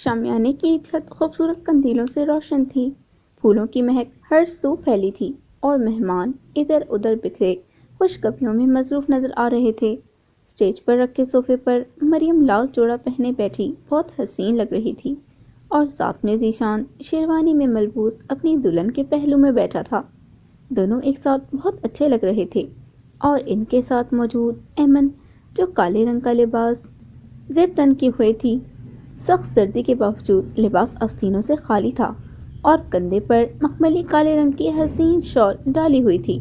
شامیانے کی چھت خوبصورت قندیلوں سے روشن تھی، پھولوں کی مہک ہر سو پھیلی تھی اور مہمان ادھر ادھر بکھرے خوشگپیوں میں مصروف نظر آ رہے تھے۔ اسٹیج پر رکھے صوفے پر مریم لال چوڑا پہنے بیٹھی بہت حسین لگ رہی تھی اور ساتھ میں ذیشان شیروانی میں ملبوس اپنی دلہن کے پہلو میں بیٹھا تھا۔ دونوں ایک ساتھ بہت اچھے لگ رہے تھے اور ان کے ساتھ موجود ایمن جو کالے رنگ کا لباس زیب تن کی ہوئی تھی، سخت سردی کے باوجود لباس آستینوں سے خالی تھا اور کندھے پر مخملی کالے رنگ کی حسین شال ڈالی ہوئی تھی۔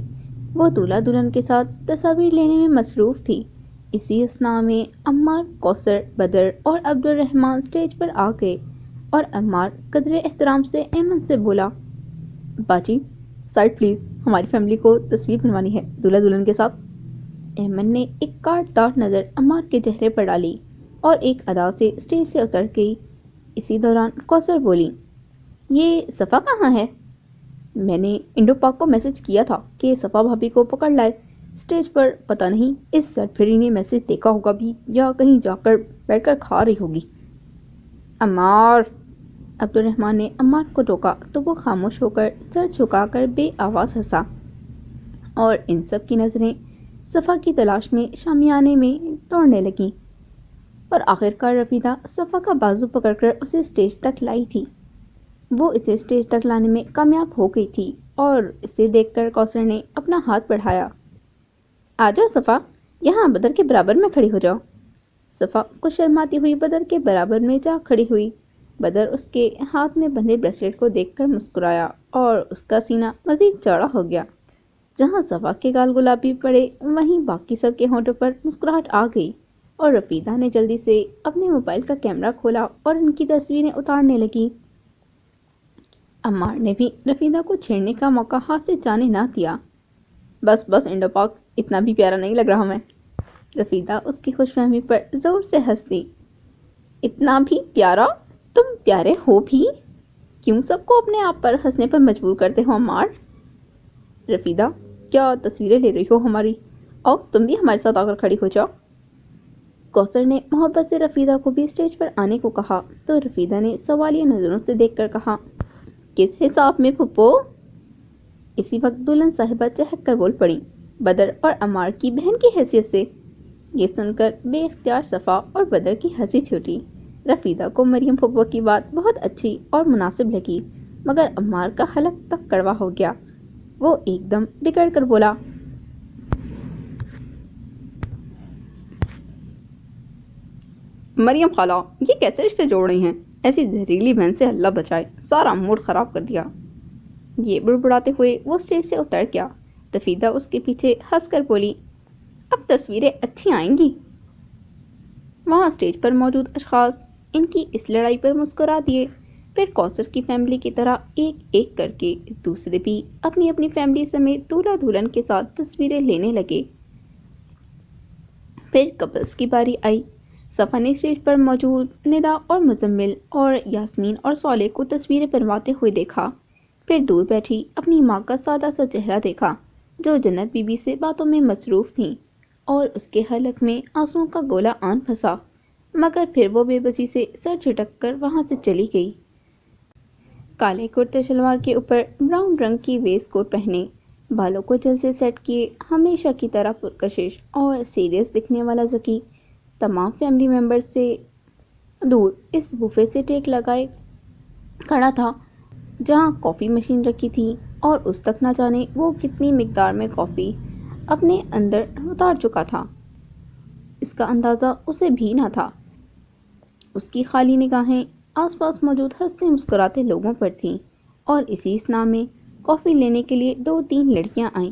وہ دولہا دلہن کے ساتھ تصاویر لینے میں مصروف تھی۔ اسی اثناء میں عمار، کوثر، بدر اور عبد الرحمن اسٹیج پر آ گئے اور عمار قدرے احترام سے ایمن سے بولا، باجی سائڈ پلیز، ہماری فیملی کو تصویر بنوانی ہے دولہا دلہن کے ساتھ۔ ایمن نے ایک کاٹدار نظر عمار کے چہرے پر ڈالی اور ایک ادا سے اسٹیج سے اتر گئی۔ اسی دوران کوثر بولی، یہ صفا کہاں ہے؟ میں نے انڈو پاک کو میسج کیا تھا کہ صفا بھابھی کو پکڑ لائے اسٹیج پر، پتہ نہیں اس سرپھری نے میسج دیکھا ہوگا بھی یا کہیں جا کر بیٹھ کر کھا رہی ہوگی۔ عمار! عبد الرحمن نے عمار کو ٹوکا تو وہ خاموش ہو کر سر جھکا کر بے آواز ہنسا اور ان سب کی نظریں صفا کی تلاش میں شامیانے میں دوڑنے لگیں اور آخرکار رفیدہ صفا کا بازو پکڑ کر اسے اسٹیج تک لائی تھی۔ وہ اسے اسٹیج تک لانے میں کامیاب ہو گئی تھی اور اسے دیکھ کر کوثر نے اپنا ہاتھ بڑھایا، آ جاؤ صفا، یہاں بدر کے برابر میں کھڑی ہو جاؤ۔ صفا کچھ شرماتی ہوئی بدر کے برابر میں جا کھڑی ہوئی۔ بدر اس کے ہاتھ میں بندھے بریسلیٹ کو دیکھ کر مسکرایا اور اس کا سینہ مزید چوڑا ہو گیا۔ جہاں صفا کے گال گلابی پڑے وہیں باقی سب کے ہونٹوں پر مسکراہٹ آ گئی اور رفیدہ نے جلدی سے اپنے موبائل کا کیمرہ کھولا اور ان کی تصویریں اتارنے لگی۔ عمار نے بھی رفیدہ کو چھیڑنے کا موقع ہاتھ سے جانے نہ دیا۔ بس بس انڈو پاک، اتنا بھی پیارا نہیں لگ رہا میں۔ رفیدہ اس کی خوش فہمی پر زور سے ہنس دی۔ اتنا بھی پیارا؟ تم پیارے ہو بھی؟ کیوں سب کو اپنے آپ پر ہنسنے پر مجبور کرتے ہو عمار؟ رفیدہ، کیا تصویریں لے رہی ہو ہماری؟ آؤ تم بھی ہمارے ساتھ آ کر کھڑی ہو جاؤ۔ کوثر نے محبت سے رفیدہ کو بھی اسٹیج پر آنے کو کہا تو رفیدہ نے سوالیہ نظروں سے دیکھ کر کہا، کس حساب میں پھپھو؟ اسی وقت دلہن صاحبہ چہک کر بول پڑی، بدر اور عمار کی بہن کی حیثیت سے۔ یہ سن کر بے اختیار صفا اور بدر کی ہنسی چھوٹی۔ رفیدہ کو مریم پھپھو کی بات بہت اچھی اور مناسب لگی مگر عمار کا حلق تک کڑوا ہو گیا۔ وہ ایک دم بگڑ کر بولا، مریم خالہ، یہ کیسے رشتے جوڑ رہی ہیں؟ ایسی زہریلی بہن سے اللہ بچائے، سارا موڈ خراب کر دیا۔ یہ بڑبڑاتے ہوئے وہ اسٹیج سے اتر گیا۔ رفیدہ اس کے پیچھے ہنس کر بولی، اب تصویریں اچھی آئیں گی۔ وہاں اسٹیج پر موجود اشخاص ان کی اس لڑائی پر مسکرا دیے۔ پھر کوثر کی فیملی کی طرح ایک ایک کر کے دوسرے بھی اپنی اپنی فیملی سمیت دولہا دلہن کے ساتھ تصویریں لینے لگے۔ پھر کپلز کی باری آئی۔ صفا نے اسٹیج پر موجود ندا اور مزمل اور یاسمین اور صالح کو تصویریں بنواتے ہوئے دیکھا۔ پھر دور بیٹھی اپنی ماں کا سادہ سا چہرہ دیکھا جو جنت بی بی سے باتوں میں مصروف تھیں اور اس کے حلق میں آنسوؤں کا گولا آن پھنسا مگر پھر وہ بے بسی سے سر جھٹک کر وہاں سے چلی گئی۔ کالے کرتے شلوار کے اوپر براؤن رنگ کی ویسٹ کوٹ پہنے، بالوں کو جل سے سیٹ کیے، ہمیشہ کی طرح پرکشش اور سیریس دکھنے والا ذکی تمام فیملی ممبرز سے دور اس بوفے سے ٹیک لگائے کھڑا تھا جہاں کافی مشین رکھی تھی اور اس تک نہ جانے وہ کتنی مقدار میں کافی اپنے اندر اتار چکا تھا، اس کا اندازہ اسے بھی نہ تھا۔ اس کی خالی نگاہیں آس پاس موجود ہنستے مسکراتے لوگوں پر تھیں اور اسی اثناء میں کافی لینے کے لیے 2-3 لڑکیاں آئیں۔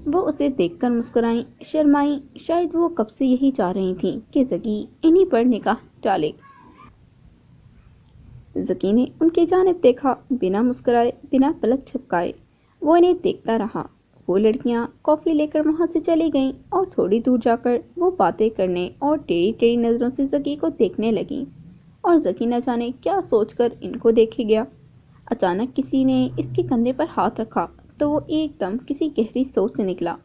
وہ اسے دیکھ کر مسکرائیں، شرمائیں، شاید وہ کب سے یہی چاہ رہی تھیں کہ ذکی انہی پر نگاہ ڈالے۔ ذکی نے ان کی جانب دیکھا، بنا مسکرائے، بنا پلک جھپکائے وہ انہیں دیکھتا رہا۔ وہ لڑکیاں کافی لے کر وہاں سے چلی گئیں اور تھوڑی دور جا کر وہ باتیں کرنے اور ٹیڑھی ٹیڑھی نظروں سے ذکی کو دیکھنے لگیں اور ذکی نہ جانے کیا سوچ کر ان کو دیکھے گیا۔ اچانک کسی نے اس کے کندھے پر ہاتھ رکھا تو وہ ایک دم کسی گہری سوچ سے نکلا۔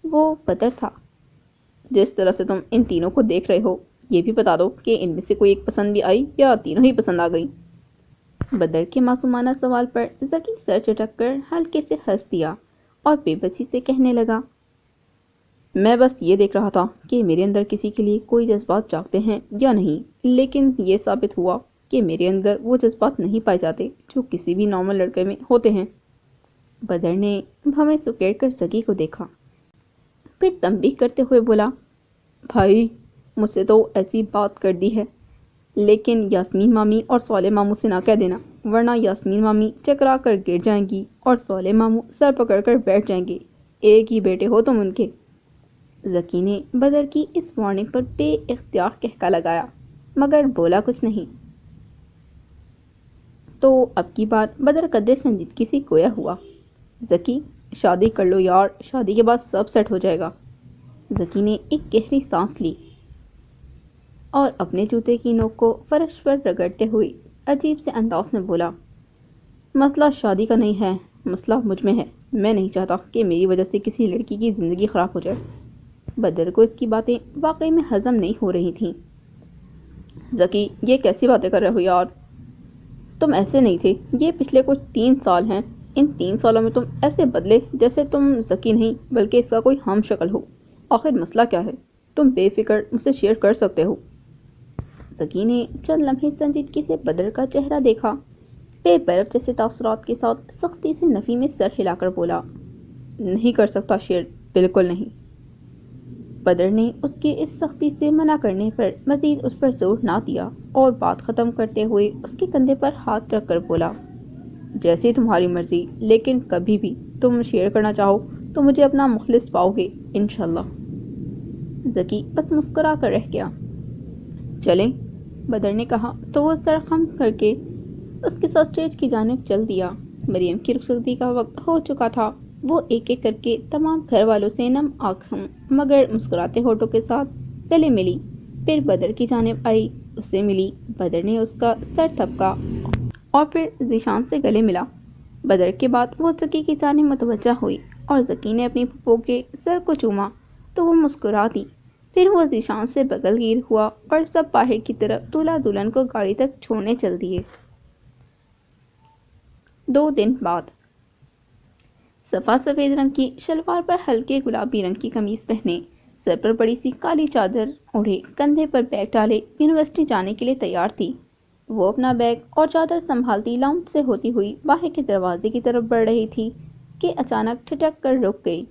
وہ بدر تھا۔ جس طرح سے تم ان تینوں کو دیکھ رہے ہو یہ بھی بتا دو کہ ان میں سے کوئی ایک پسند بھی آئی یا تینوں ہی پسند آ گئی؟ بدر کے معصومانہ سوال پر ذکی سر چٹک کر ہلکے سے ہنس دیا اور بے بسی سے کہنے لگا، میں بس یہ دیکھ رہا تھا کہ میرے اندر کسی کے لیے کوئی جذبات جاگتے ہیں یا نہیں، لیکن یہ ثابت ہوا کہ میرے اندر وہ جذبات نہیں پائے جاتے جو کسی بھی نارمل لڑکے میں ہوتے ہیں۔ بدر نے بھویں سکیڑ کر ذکی کو دیکھا، پھر تنبیہ کرتے ہوئے بولا، بھائی مجھ سے تو ایسی بات کر دی ہے، لیکن یاسمین مامی اور صالح ماموں سے نہ کہہ دینا، ورنہ یاسمین مامی چکرا کر گر جائیں گی اور صالح ماموں سر پکڑ کر بیٹھ جائیں گے، ایک ہی بیٹے ہو تم ان کے۔ ذکی نے بدر کی اس وارننگ پر بے اختیار کہکا لگایا، مگر بولا کچھ نہیں۔ تو اب کی بار بدر قدر سنجیدگی سے گویا ہوا، ذکی شادی کر لو یار، شادی کے بعد سب سیٹ ہو جائے گا۔ ذکی نے ایک گہری سانس لی اور اپنے جوتے کی نوک کو فرش پر رگڑتے ہوئے عجیب سے انداز میں بولا، مسئلہ شادی کا نہیں ہے، مسئلہ مجھ میں ہے، میں نہیں چاہتا کہ میری وجہ سے کسی لڑکی کی زندگی خراب ہو جائے۔ بدر کو اس کی باتیں واقعی میں ہضم نہیں ہو رہی تھیں۔ ذکی یہ کیسی باتیں کر رہے ہو یار، تم ایسے نہیں تھے، یہ پچھلے کچھ 3 سال ہیں، ان 3 سالوں میں تم ایسے بدلے جیسے تم ذکی نہیں بلکہ اس کا کوئی ہم شکل ہو۔ آخر مسئلہ کیا ہے، تم بے فکر مجھ سے شیئر کر سکتے ہو۔ ذکی نے چند لمحے سنجیدگی سے بدر کا چہرہ دیکھا، بے برف جیسے تاثرات کے ساتھ سختی سے نفی میں سر ہلا کر بولا، نہیں کر سکتا شیئر، بالکل نہیں۔ بدر نے اس کے اس سختی سے منع کرنے پر مزید اس پر زور نہ دیا اور بات ختم کرتے ہوئے اس کے کندھے پر ہاتھ رکھ کر بولا، جیسی تمہاری مرضی، لیکن کبھی بھی تم شیئر کرنا چاہو تو مجھے اپنا مخلص پاؤ گے انشاءاللہ۔ ذکی بس مسکرا کر رہ گیا۔ چلیں، بدر نے کہا تو وہ سر خم کر کے اس کے ساتھ اسٹیج کی جانب چل دیا۔ مریم کی رخصتی کا وقت ہو چکا تھا، وہ ایک ایک کر کے تمام گھر والوں سے نم آنکھوں مگر مسکراتے ہونٹوں کے ساتھ گلے ملی، پھر بدر کی جانب آئی، اس سے ملی، بدر نے اس کا سر تھپکا اور پھر ذیشان سے گلے ملا۔ بدر کے بعد وہ ذکی کی جانب متوجہ ہوئی اور ذکی نے اپنی پھپھو کے سر کو چوما تو وہ مسکرا دی، پھر وہ ذیشان سے بغل گیر ہوا اور سب باہر کی طرف دولہا دلہن کو گاڑی تک چھوڑنے چل دیے۔ 2 دن بعد صفا سفید رنگ کی شلوار پر ہلکے گلابی رنگ کی قمیص پہنے، سر پر بڑی سی کالی چادر اوڑھے، کندھے پر بیگ ڈالے یونیورسٹی جانے کے لیے تیار تھی۔ وہ اپنا بیگ اور چادر سنبھالتی لاؤنج سے ہوتی ہوئی باہر کے دروازے کی طرف بڑھ رہی تھی کہ اچانک ٹھٹک کر رک گئی۔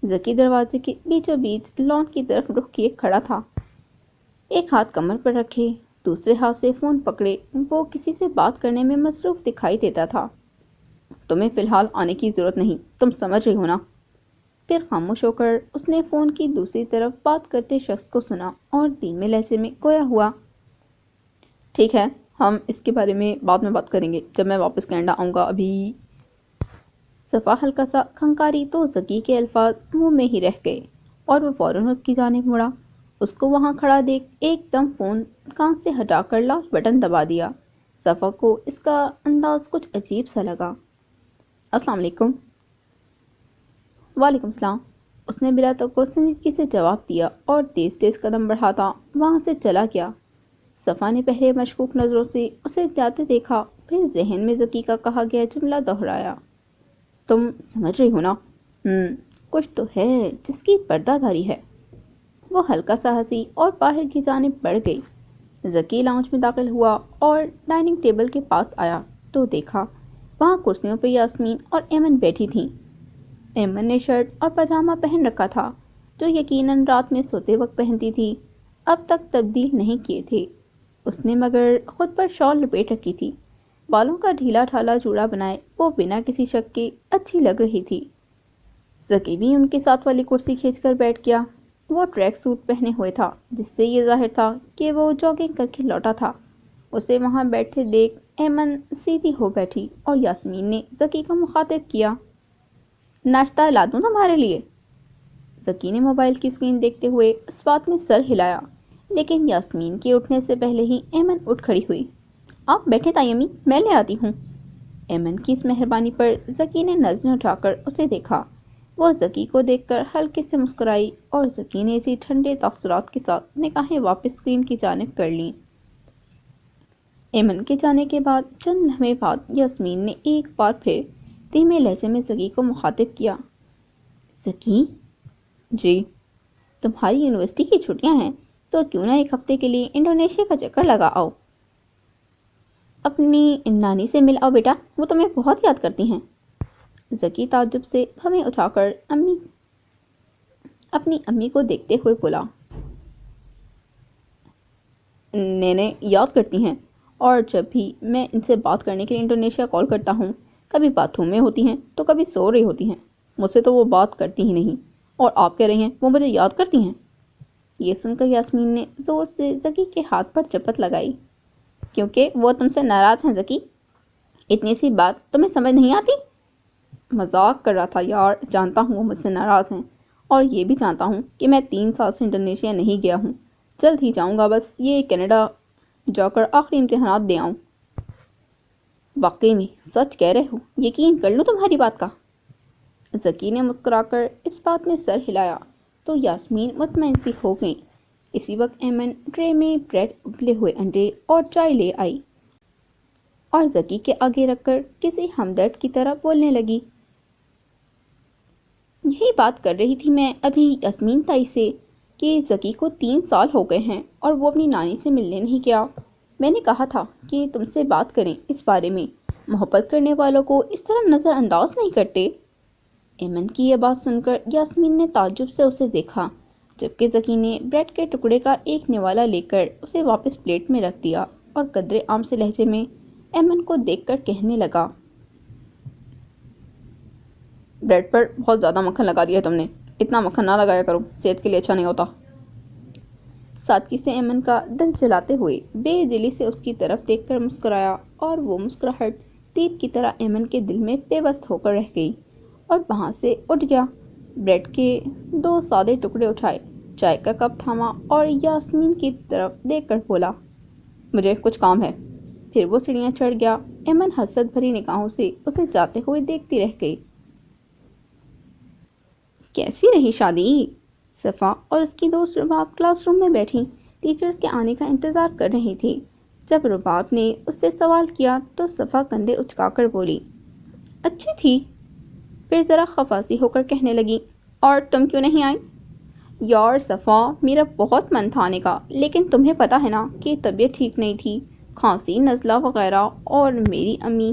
ذکی دروازے کے بیچوں بیچ لان کی طرف رخ کیے کھڑا تھا، ایک ہاتھ کمر پر رکھے، دوسرے ہاتھ سے فون پکڑے وہ کسی سے بات کرنے میں مصروف دکھائی دیتا تھا۔ تمہیں فی الحال آنے کی ضرورت نہیں، تم سمجھ رہی ہو نا؟ پھر خاموش ہو کر اس نے فون کی دوسری طرف بات کرتے شخص کو سنا اور دھیمے لہجے میں گویا ہوا، ٹھیک ہے، ہم اس کے بارے میں بعد میں بات کریں گے جب میں واپس کینیڈا آؤں گا، ابھی۔ صفا ہلکا سا کھنکاری تو ذکی کے الفاظ منہ میں ہی رہ گئے اور وہ فوراً اس کی جانب مڑا۔ اس کو وہاں کھڑا دیکھ ایک دم فون کان سے ہٹا کر لاؤڈ بٹن دبا دیا۔ صفا کو اس کا انداز کچھ عجیب سا لگا۔ السلام علیکم۔ وعلیکم السلام، اس نے بلا توقع سنجیدگی سے جواب دیا اور تیز تیز قدم بڑھاتا وہاں سے چلا گیا۔ صفا نے پہلے مشکوک نظروں سے اسے جاتے دیکھا، پھر ذہن میں ذکی کا کہا گیا جملہ دہرایا، تم سمجھ رہی ہو نا؟ کچھ تو ہے جس کی پردہ داری ہے۔ وہ ہلکا سا ہنسی اور باہر کی جانب بڑھ گئی۔ ذکی لاؤنج میں داخل ہوا اور ڈائننگ ٹیبل کے پاس آیا تو دیکھا وہاں کرسیوں پہ یاسمین اور ایمن بیٹھی تھیں۔ ایمن نے شرٹ اور پاجامہ پہن رکھا تھا جو یقیناً رات میں سوتے وقت پہنتی تھی، اب تک تبدیل نہیں کیے تھے۔ اس نے مگر خود پر شال لپیٹ رکھی تھی، بالوں کا ڈھیلا ڈھالا جوڑا بنائے وہ بنا کسی شک کے اچھی لگ رہی تھی۔ ذکی بھی ان کے ساتھ والی کرسی کھینچ کر بیٹھ گیا۔ وہ ٹریک سوٹ پہنے ہوئے تھا جس سے یہ ظاہر تھا کہ وہ جاگنگ کر کے لوٹا تھا۔ اسے وہاں بیٹھے دیکھ ایمن سیدھی ہو بیٹھی اور یاسمین نے ذکی کو مخاطب کیا، ناشتہ لا دوں تمہارے لیے؟ ذکی نے موبائل کی اسکرین دیکھتے ہوئے اس بات میں سر ہلایا، لیکن یاسمین کے اٹھنے سے پہلے ہی ایمن اٹھ کھڑی ہوئی، آپ بیٹھے تائی امی، میں لے آتی ہوں۔ ایمن کی اس مہربانی پر ذکی نے نظریں اٹھا کر اسے دیکھا، وہ زکی کو دیکھ کر ہلکے سے مسکرائی اور زکی نے اسی ٹھنڈے تاثرات کے ساتھ نگاہیں واپس اسکرین کی جانب کر لیں۔ ایمن کے جانے کے بعد چند لمحے بعد یاسمین نے ایک بار پھر دھیمے لہجے میں زکی کو مخاطب کیا۔ زکی؟ جی؟ تمہاری یونیورسٹی کی چھٹیاں ہیں تو کیوں نہ ایک ہفتے کے لیے انڈونیشیا کا چکر لگا آؤ۔ اپنی نانی سے مل آؤ بیٹا، وہ تمہیں بہت یاد کرتی ہیں۔ زکی تعجب سے بھویں اٹھا کر اپنی امی کو دیکھتے ہوئے بولا۔ نینے یاد کرتی ہیں، اور جب بھی میں ان سے بات کرنے کے لیے انڈونیشیا کال کرتا ہوں، کبھی باتھ روم میں ہوتی ہیں تو کبھی سو رہی ہوتی ہیں۔ مجھ سے تو وہ بات کرتی ہی نہیں، اور آپ کہہ رہی ہیں وہ مجھے یاد کرتی ہیں۔ یہ سن کر یاسمین نے زور سے زکی کے ہاتھ پر چپت لگائی۔ کیونکہ وہ تم سے ناراض ہیں زکی، اتنی سی بات تمہیں سمجھ نہیں آتی؟ مذاق کر رہا تھا یار، جانتا ہوں وہ مجھ سے ناراض ہیں، اور یہ بھی جانتا ہوں کہ میں 3 سال سے انڈونیشیا نہیں گیا ہوں، جلد ہی جاؤں گا، بس یہ کینیڈا جا کر آخری امتحانات دے آؤں۔ واقعی میں سچ کہہ رہے ہو، یقین کر لوں تمہاری بات کا۔ زکی نے مسکرا کر اس بات میں سر ہلایا تو یاسمین مطمئن سی ہو گئی۔ اسی وقت ایمن ٹرے میں بریڈ، ابلے ہوئے انڈے اور چائے لے آئی اور زکی کے آگے رکھ کر کسی ہمدرد کی طرح بولنے لگی۔ یہی بات کر رہی تھی میں ابھی یاسمین تائی سے کہ زکی کو 3 سال ہو گئے ہیں اور وہ اپنی نانی سے ملنے نہیں گیا۔ میں نے کہا تھا کہ تم سے بات کریں اس بارے میں، محبت کرنے والوں کو اس طرح نظر انداز نہیں کرتے۔ ایمن کی یہ بات سن کر یاسمین نے تعجب سے اسے دیکھا، جبکہ زکی نے بریڈ کے ٹکڑے کا ایک نوالا لے کر اسے واپس پلیٹ میں رکھ دیا اور قدرے عام سے لہجے میں ایمن کو دیکھ کر کہنے لگا۔ بریڈ پر بہت زیادہ مکھن لگا دیا تم نے، اتنا مکھن نہ لگایا کرو، صحت کے لیے اچھا نہیں ہوتا۔ سادگی سے ایمن کا دل جلاتے ہوئے بے دلی سے اس کی طرف دیکھ کر مسکرایا، اور وہ مسکراہٹ تیر کی طرح ایمن کے دل میں پیوست ہو کر رہ گئی اور وہاں سے اٹھ گیا۔ بریڈ کے 2 سادے ٹکڑے اٹھائے، چائے کا کپ تھاما اور یاسمین کی طرف دیکھ کر بولا، مجھے کچھ کام ہے۔ پھر وہ سیڑھیاں چڑھ گیا۔ ایمن حسرت بھری نگاہوں سے اسے جاتے ہوئے دیکھتی رہ گئی۔ کیسی رہی شادی؟ صفا اور اس کی دوست رباب کلاس روم میں بیٹھی ٹیچرز کے آنے کا انتظار کر رہی تھی۔ جب رباب نے اس سے سوال کیا تو صفا کندھے اچکا کر بولی، اچھی تھی۔ پھر ذرا خفا سی ہو کر کہنے لگی، اور تم کیوں نہیں آئی؟ یار صفا، میرا بہت من تھا آنے کا، لیکن تمہیں پتہ ہے نا کہ طبیعت ٹھیک نہیں تھی، کھانسی، نزلہ وغیرہ، اور میری امی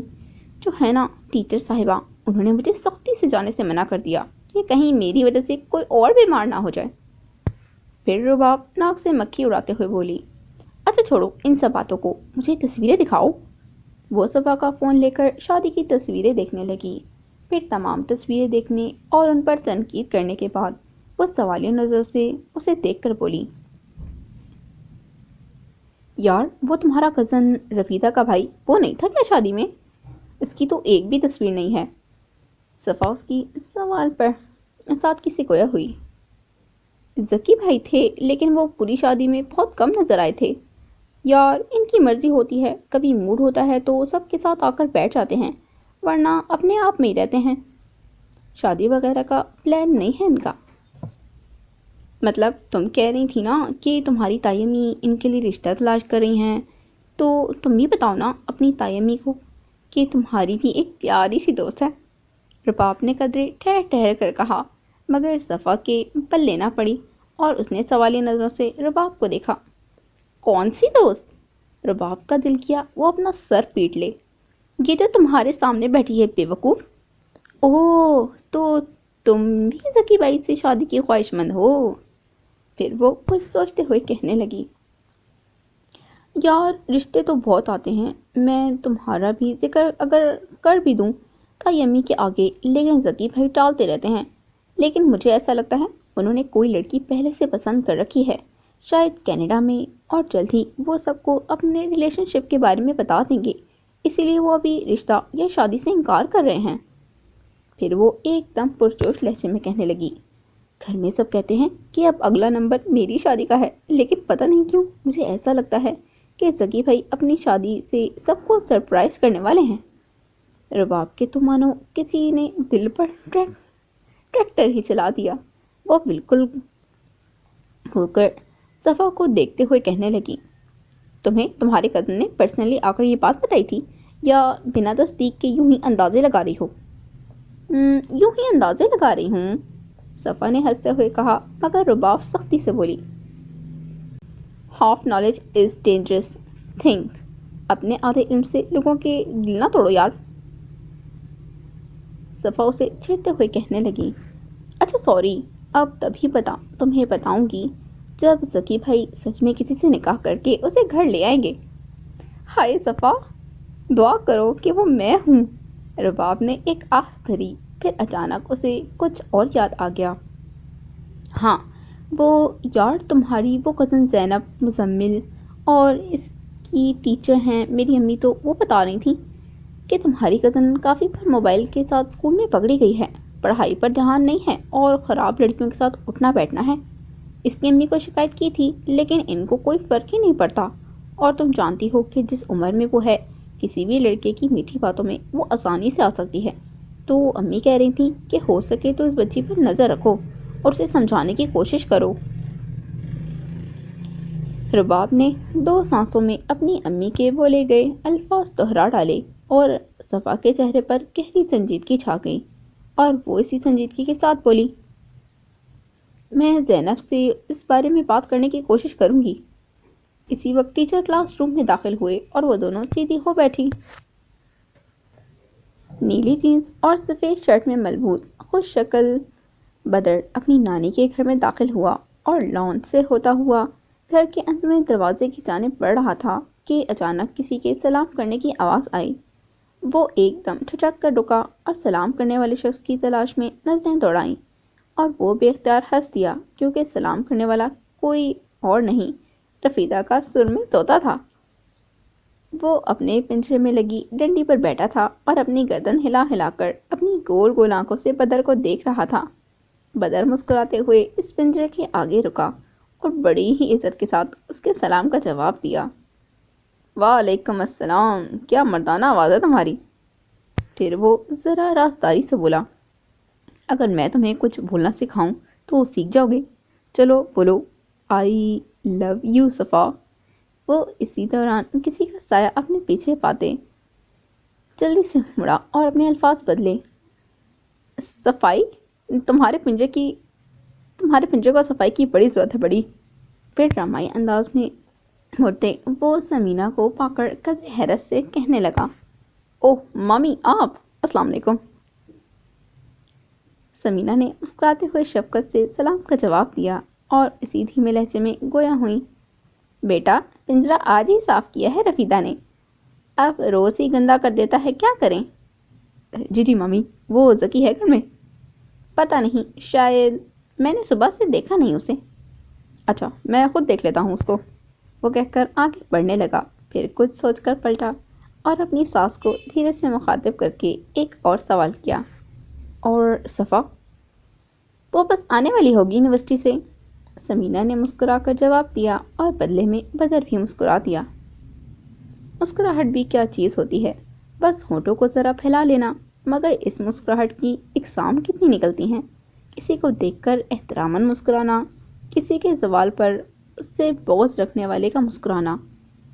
جو ہے نا ٹیچر صاحبہ، انہوں نے مجھے سختی سے جانے سے منع کر دیا کہ کہیں میری وجہ سے کوئی اور بیمار نہ ہو جائے۔ پھر رباب ناک سے مکھی اڑاتے ہوئے بولی، اچھا چھوڑو ان سب باتوں کو، مجھے تصویریں دکھاؤ۔ وہ صفا کا فون لے کر شادی کی تصویریں دیکھنے لگی۔ پھر تمام تصویریں دیکھنے اور ان پر تنقید کرنے کے بعد وہ سوالیہ نظر سے اسے دیکھ کر بولی، یار وہ تمہارا کزن رفیدہ کا بھائی وہ نہیں تھا کیا شادی میں؟ اس کی تو ایک بھی تصویر نہیں ہے۔ صفا اس کی سوال پر سادگی سے گویا ہوئی، زکی بھائی تھے، لیکن وہ پوری شادی میں بہت کم نظر آئے تھے۔ یار ان کی مرضی ہوتی ہے، کبھی موڈ ہوتا ہے تو سب کے ساتھ آ کر بیٹھ جاتے ہیں، ورنہ اپنے آپ میں ہی رہتے ہیں۔ شادی وغیرہ کا پلان نہیں ہے ان کا۔ مطلب تم کہہ رہی تھی نا کہ تمہاری تائی امی ان کے لیے رشتہ تلاش کر رہی ہیں، تو تم بھی بتاؤ نا اپنی تائی امی کو کہ تمہاری بھی ایک پیاری سی دوست ہے۔ رباب نے قدرے ٹھہر ٹھہر کر کہا، مگر صفا کے پل لینا پڑی اور اس نے سوالیہ نظروں سے رباب کو دیکھا۔ کون سی دوست؟ رباب کا دل کیا وہ اپنا سر پیٹ لے، یہ جو تمہارے سامنے بیٹھی ہے بے وقوف۔ اوہ، تو تم بھی زکی بائی سے شادی کی خواہش مند ہو؟ پھر وہ کچھ سوچتے ہوئے کہنے لگی، یار رشتے تو بہت آتے ہیں، میں تمہارا بھی ذکر اگر کر بھی دوں تائی امی کے آگے، لیکن زکی بھائی ٹالتے رہتے ہیں۔ لیکن مجھے ایسا لگتا ہے انہوں نے کوئی لڑکی پہلے سے پسند کر رکھی ہے، شاید کینیڈا میں، اور جلد ہی وہ سب کو اپنے ریلیشن شپ کے بارے میں بتا دیں گے، اسی لیے وہ ابھی رشتہ یا شادی سے انکار کر رہے ہیں۔ پھر وہ ایک دم پرجوش لہجے میں کہنے لگی، گھر میں سب کہتے ہیں کہ اب اگلا نمبر میری شادی کا ہے، لیکن پتہ نہیں کیوں مجھے ایسا لگتا ہے کہ زکی بھائی اپنی شادی سے سب کو سرپرائز کرنے والے ہیں۔ رباب کے تو مانو کسی نے دل پر ٹریکٹر ہی چلا دیا۔ وہ بالکل ہو کر صفا کو دیکھتے ہوئے کہنے لگی، تمہیں تمہارے کزن نے پرسنلی آ کر یہ بات بتائی تھی یا بنا تصدیق کے یوں ہی اندازے لگا رہی ہو؟ یوں ہی اندازے لگا رہی ہوں، صفا نے ہنستے ہوئے کہا، مگر رباب سختی سے بولی، half knowledge is dangerous thing, اپنے آدھے علم سے لوگوں کے دل نہ توڑو یار۔ صفا اسے چھیڑتے ہوئے کہنے لگی، اچھا سوری، اب تبھی تمہیں بتاؤں گی جب ذکی بھائی سچ میں کسی سے نکاح کر کے اسے گھر لے آئیں گے۔ ہائے صفا، دعا کرو کہ وہ میں ہوں۔ رباب نے ایک آہ بھری، پھر اچانک اسے کچھ اور یاد آ گیا۔ ہاں وہ یار، تمہاری وہ کزن زینب مزمل اور اس کی ٹیچر ہیں میری امی، تو وہ بتا رہی تھیں کہ تمہاری کزن کافی بار موبائل کے ساتھ اسکول میں پکڑی گئی ہے، پڑھائی پر دھیان نہیں ہے اور خراب لڑکیوں کے ساتھ اٹھنا بیٹھنا ہے۔ اس کی امی کو شکایت کی تھی لیکن ان کو کوئی فرق ہی نہیں پڑتا، اور تم جانتی ہو کہ جس عمر میں وہ ہے کسی بھی لڑکے کی میٹھی باتوں میں وہ آسانی سے آ سکتی ہے، تو امی کہہ رہی تھیں کہ ہو سکے تو اس بچی پر نظر رکھو اور اسے سمجھانے کی کوشش کرو۔ رباب نے 2 سانسوں میں اپنی امی کے بولے گئے الفاظ دہرا ڈالے اور صفا کے چہرے پر گہری سنجیدگی چھا گئی، اور وہ اسی سنجیدگی کے ساتھ بولی، میں زینب سے اس بارے میں بات کرنے کی کوشش کروں گی۔ اسی وقت ٹیچر کلاس روم میں داخل ہوئے اور وہ دونوں سیدھی ہو بیٹھی۔ نیلی جینز اور سفید شرٹ میں ملبوس خوش شکل بدر اپنی نانی کے گھر میں داخل ہوا اور لان سے ہوتا ہوا گھر کے اندرونی دروازے کی جانب بڑھ رہا تھا کہ اچانک کسی کے سلام کرنے کی آواز آئی۔ وہ ایک دم ٹھٹک کر رکا اور سلام کرنے والے شخص کی تلاش میں نظریں دوڑائیں، اور وہ بے اختیار ہنس دیا کیونکہ سلام کرنے والا کوئی اور نہیں، رفیدہ کا سرمئی طوطا تھا۔ وہ اپنے پنجرے میں لگی ڈنڈی پر بیٹھا تھا اور اپنی گردن ہلا ہلا کر اپنی گول گول آنکھوں سے بدر کو دیکھ رہا تھا۔ بدر مسکراتے ہوئے اس پنجرے کے آگے رکا اور بڑی ہی عزت کے ساتھ اس کے سلام کا جواب دیا۔ وعلیکم السلام، کیا مردانہ آواز ہے تمہاری۔ پھر وہ ذرا رازداری سے بولا، اگر میں تمہیں کچھ بولنا سکھاؤں تو سیکھ جاؤ گے، چلو بولو، آئی لو یو صفا۔ وہ اسی دوران کسی کا سایہ اپنے پیچھے پاتے جلدی سے مڑا اور اپنے الفاظ بدلے، صفائی، تمہارے پنجرے کو صفائی کی بڑی ضرورت ہے بڑی۔ پھر ڈرامائی انداز میں مڑتے وہ سمینہ کو پا کر قدر حیرت سے کہنے لگا، اوہ مامی آپ، السلام علیکم۔ سمینہ نے مسکراتے ہوئے شفقت سے سلام کا جواب دیا اور اسی دھیمے لہجے میں گویا ہوئی، بیٹا پنجرہ آج ہی صاف کیا ہے رفیدہ نے، اب روز ہی گندا کر دیتا ہے، کیا کریں؟ جی جی مامی، وہ ذکی ہے گھر میں؟ پتہ نہیں، شاید میں نے صبح سے دیکھا نہیں اسے۔ اچھا میں خود دیکھ لیتا ہوں اس کو، وہ کہہ کر آگے بڑھنے لگا، پھر کچھ سوچ کر پلٹا اور اپنی ساس کو دھیرے سے مخاطب کر کے ایک اور سوال کیا، اور صفا؟ وہ بس آنے والی ہوگی یونیورسٹی سے، سمینہ نے مسکرا کر جواب دیا اور بدلے میں بدر بھی مسکرا دیا۔ مسکراہٹ بھی کیا چیز ہوتی ہے، بس ہونٹوں کو ذرا پھیلا لینا، مگر اس مسکراہٹ کی اقسام کتنی نکلتی ہیں، کسی کو دیکھ کر احتراماً مسکرانا، کسی کے زوال پر اس سے بغض رکھنے والے کا مسکرانا،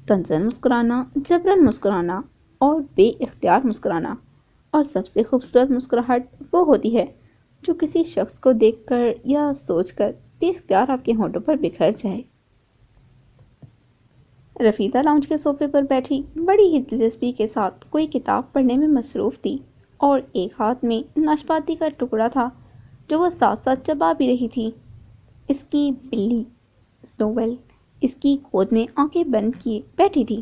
طنزاً مسکرانا، جبراً مسکرانا اور بے اختیار مسکرانا، اور سب سے خوبصورت مسکراہٹ وہ ہوتی ہے جو کسی شخص کو دیکھ کر یا سوچ کر بے اختیار آپ کے ہونٹوں پر بکھر جائے۔ رفیدہ لاؤنج کے صوفے پر بیٹھی بڑی ہی دلچسپی کے ساتھ کوئی کتاب پڑھنے میں مصروف تھی، اور ایک ہاتھ میں ناشپاتی کا ٹکڑا تھا جو وہ ساتھ ساتھ چبا بھی رہی تھی۔ اس کی بلی سنوبل اس کی گود میں آنکھیں بند کیے بیٹھی تھی۔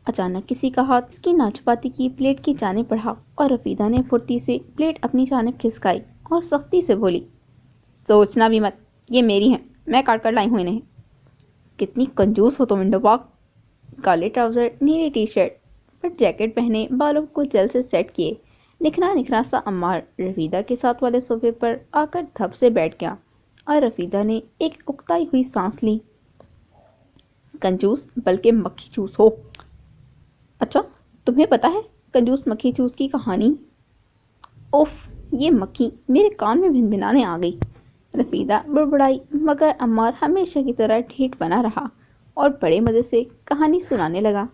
اچانک کسی کا ہاتھ اس کی ناشپاتی کی پلیٹ کی جانب بڑھا اور رفیدہ نے پھرتی سے پلیٹ اپنی جانب کھسکائی اور سختی سے بولی، سوچنا بھی مت، یہ میری ہیں، میں کاٹ کر لائی ہوں انہیں۔ کتنی کنجوس ہو تم انڈو پاک۔ کالے ٹراؤزر، نیلی ٹی شرٹ پر جیکٹ پہنے، بالوں کو جل سے سیٹ کیے، نکھرا نکھرا سا عمار رفیدہ کے ساتھ والے صوفے پر آ کر دھپ سے بیٹھ گیا، اور رفیدہ نے ایک اکتائی ہوئی سانس لی۔ کنجوس بلکہ مکھی چوس ہو۔ اچھا تمہیں پتہ ہے کنجوس مکھی چوس کی کہانی؟ اوف، یہ مکھی میرے کان میں بھنبھنانے آ گئی، رفیدہ بڑبڑائی، مگر عمار ہمیشہ کی طرح ٹھیٹ بنا رہا اور بڑے مزے سے کہانی سنانے لگا۔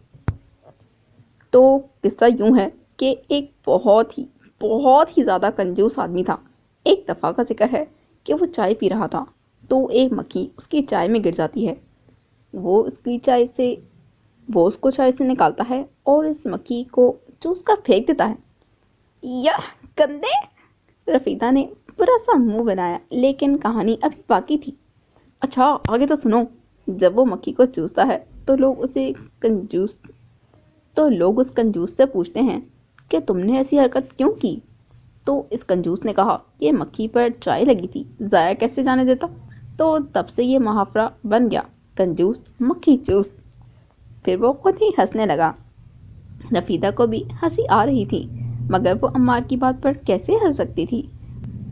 تو قصہ یوں ہے کہ ایک بہت ہی زیادہ کنجوس آدمی تھا۔ ایک دفعہ کا ذکر ہے کہ وہ چائے پی رہا تھا تو ایک مکھی اس کی چائے میں گر جاتی ہے۔ وہ اس کو چائے سے نکالتا ہے اور اس مکھی کو چوس کر پھینک دیتا ہے۔ یا گندے! رفیدہ نے برا سا منہ بنایا، لیکن کہانی ابھی باقی تھی۔ اچھا آگے تو سنو۔ جب وہ مکھی کو چوستا ہے تو لوگ اس کنجوس سے پوچھتے ہیں کہ تم نے ایسی حرکت کیوں کی؟ تو اس کنجوس نے کہا کہ مکھی پر چائے لگی تھی، ضائع کیسے جانے دیتا؟ تو تب سے یہ محاورہ بن گیا، کنجوس مکھی چوس۔ پھر وہ خود ہی ہنسنے لگا۔ رفیدہ کو بھی ہنسی آ رہی تھی، مگر وہ عمار کی بات پر کیسے ہنس سکتی تھی؟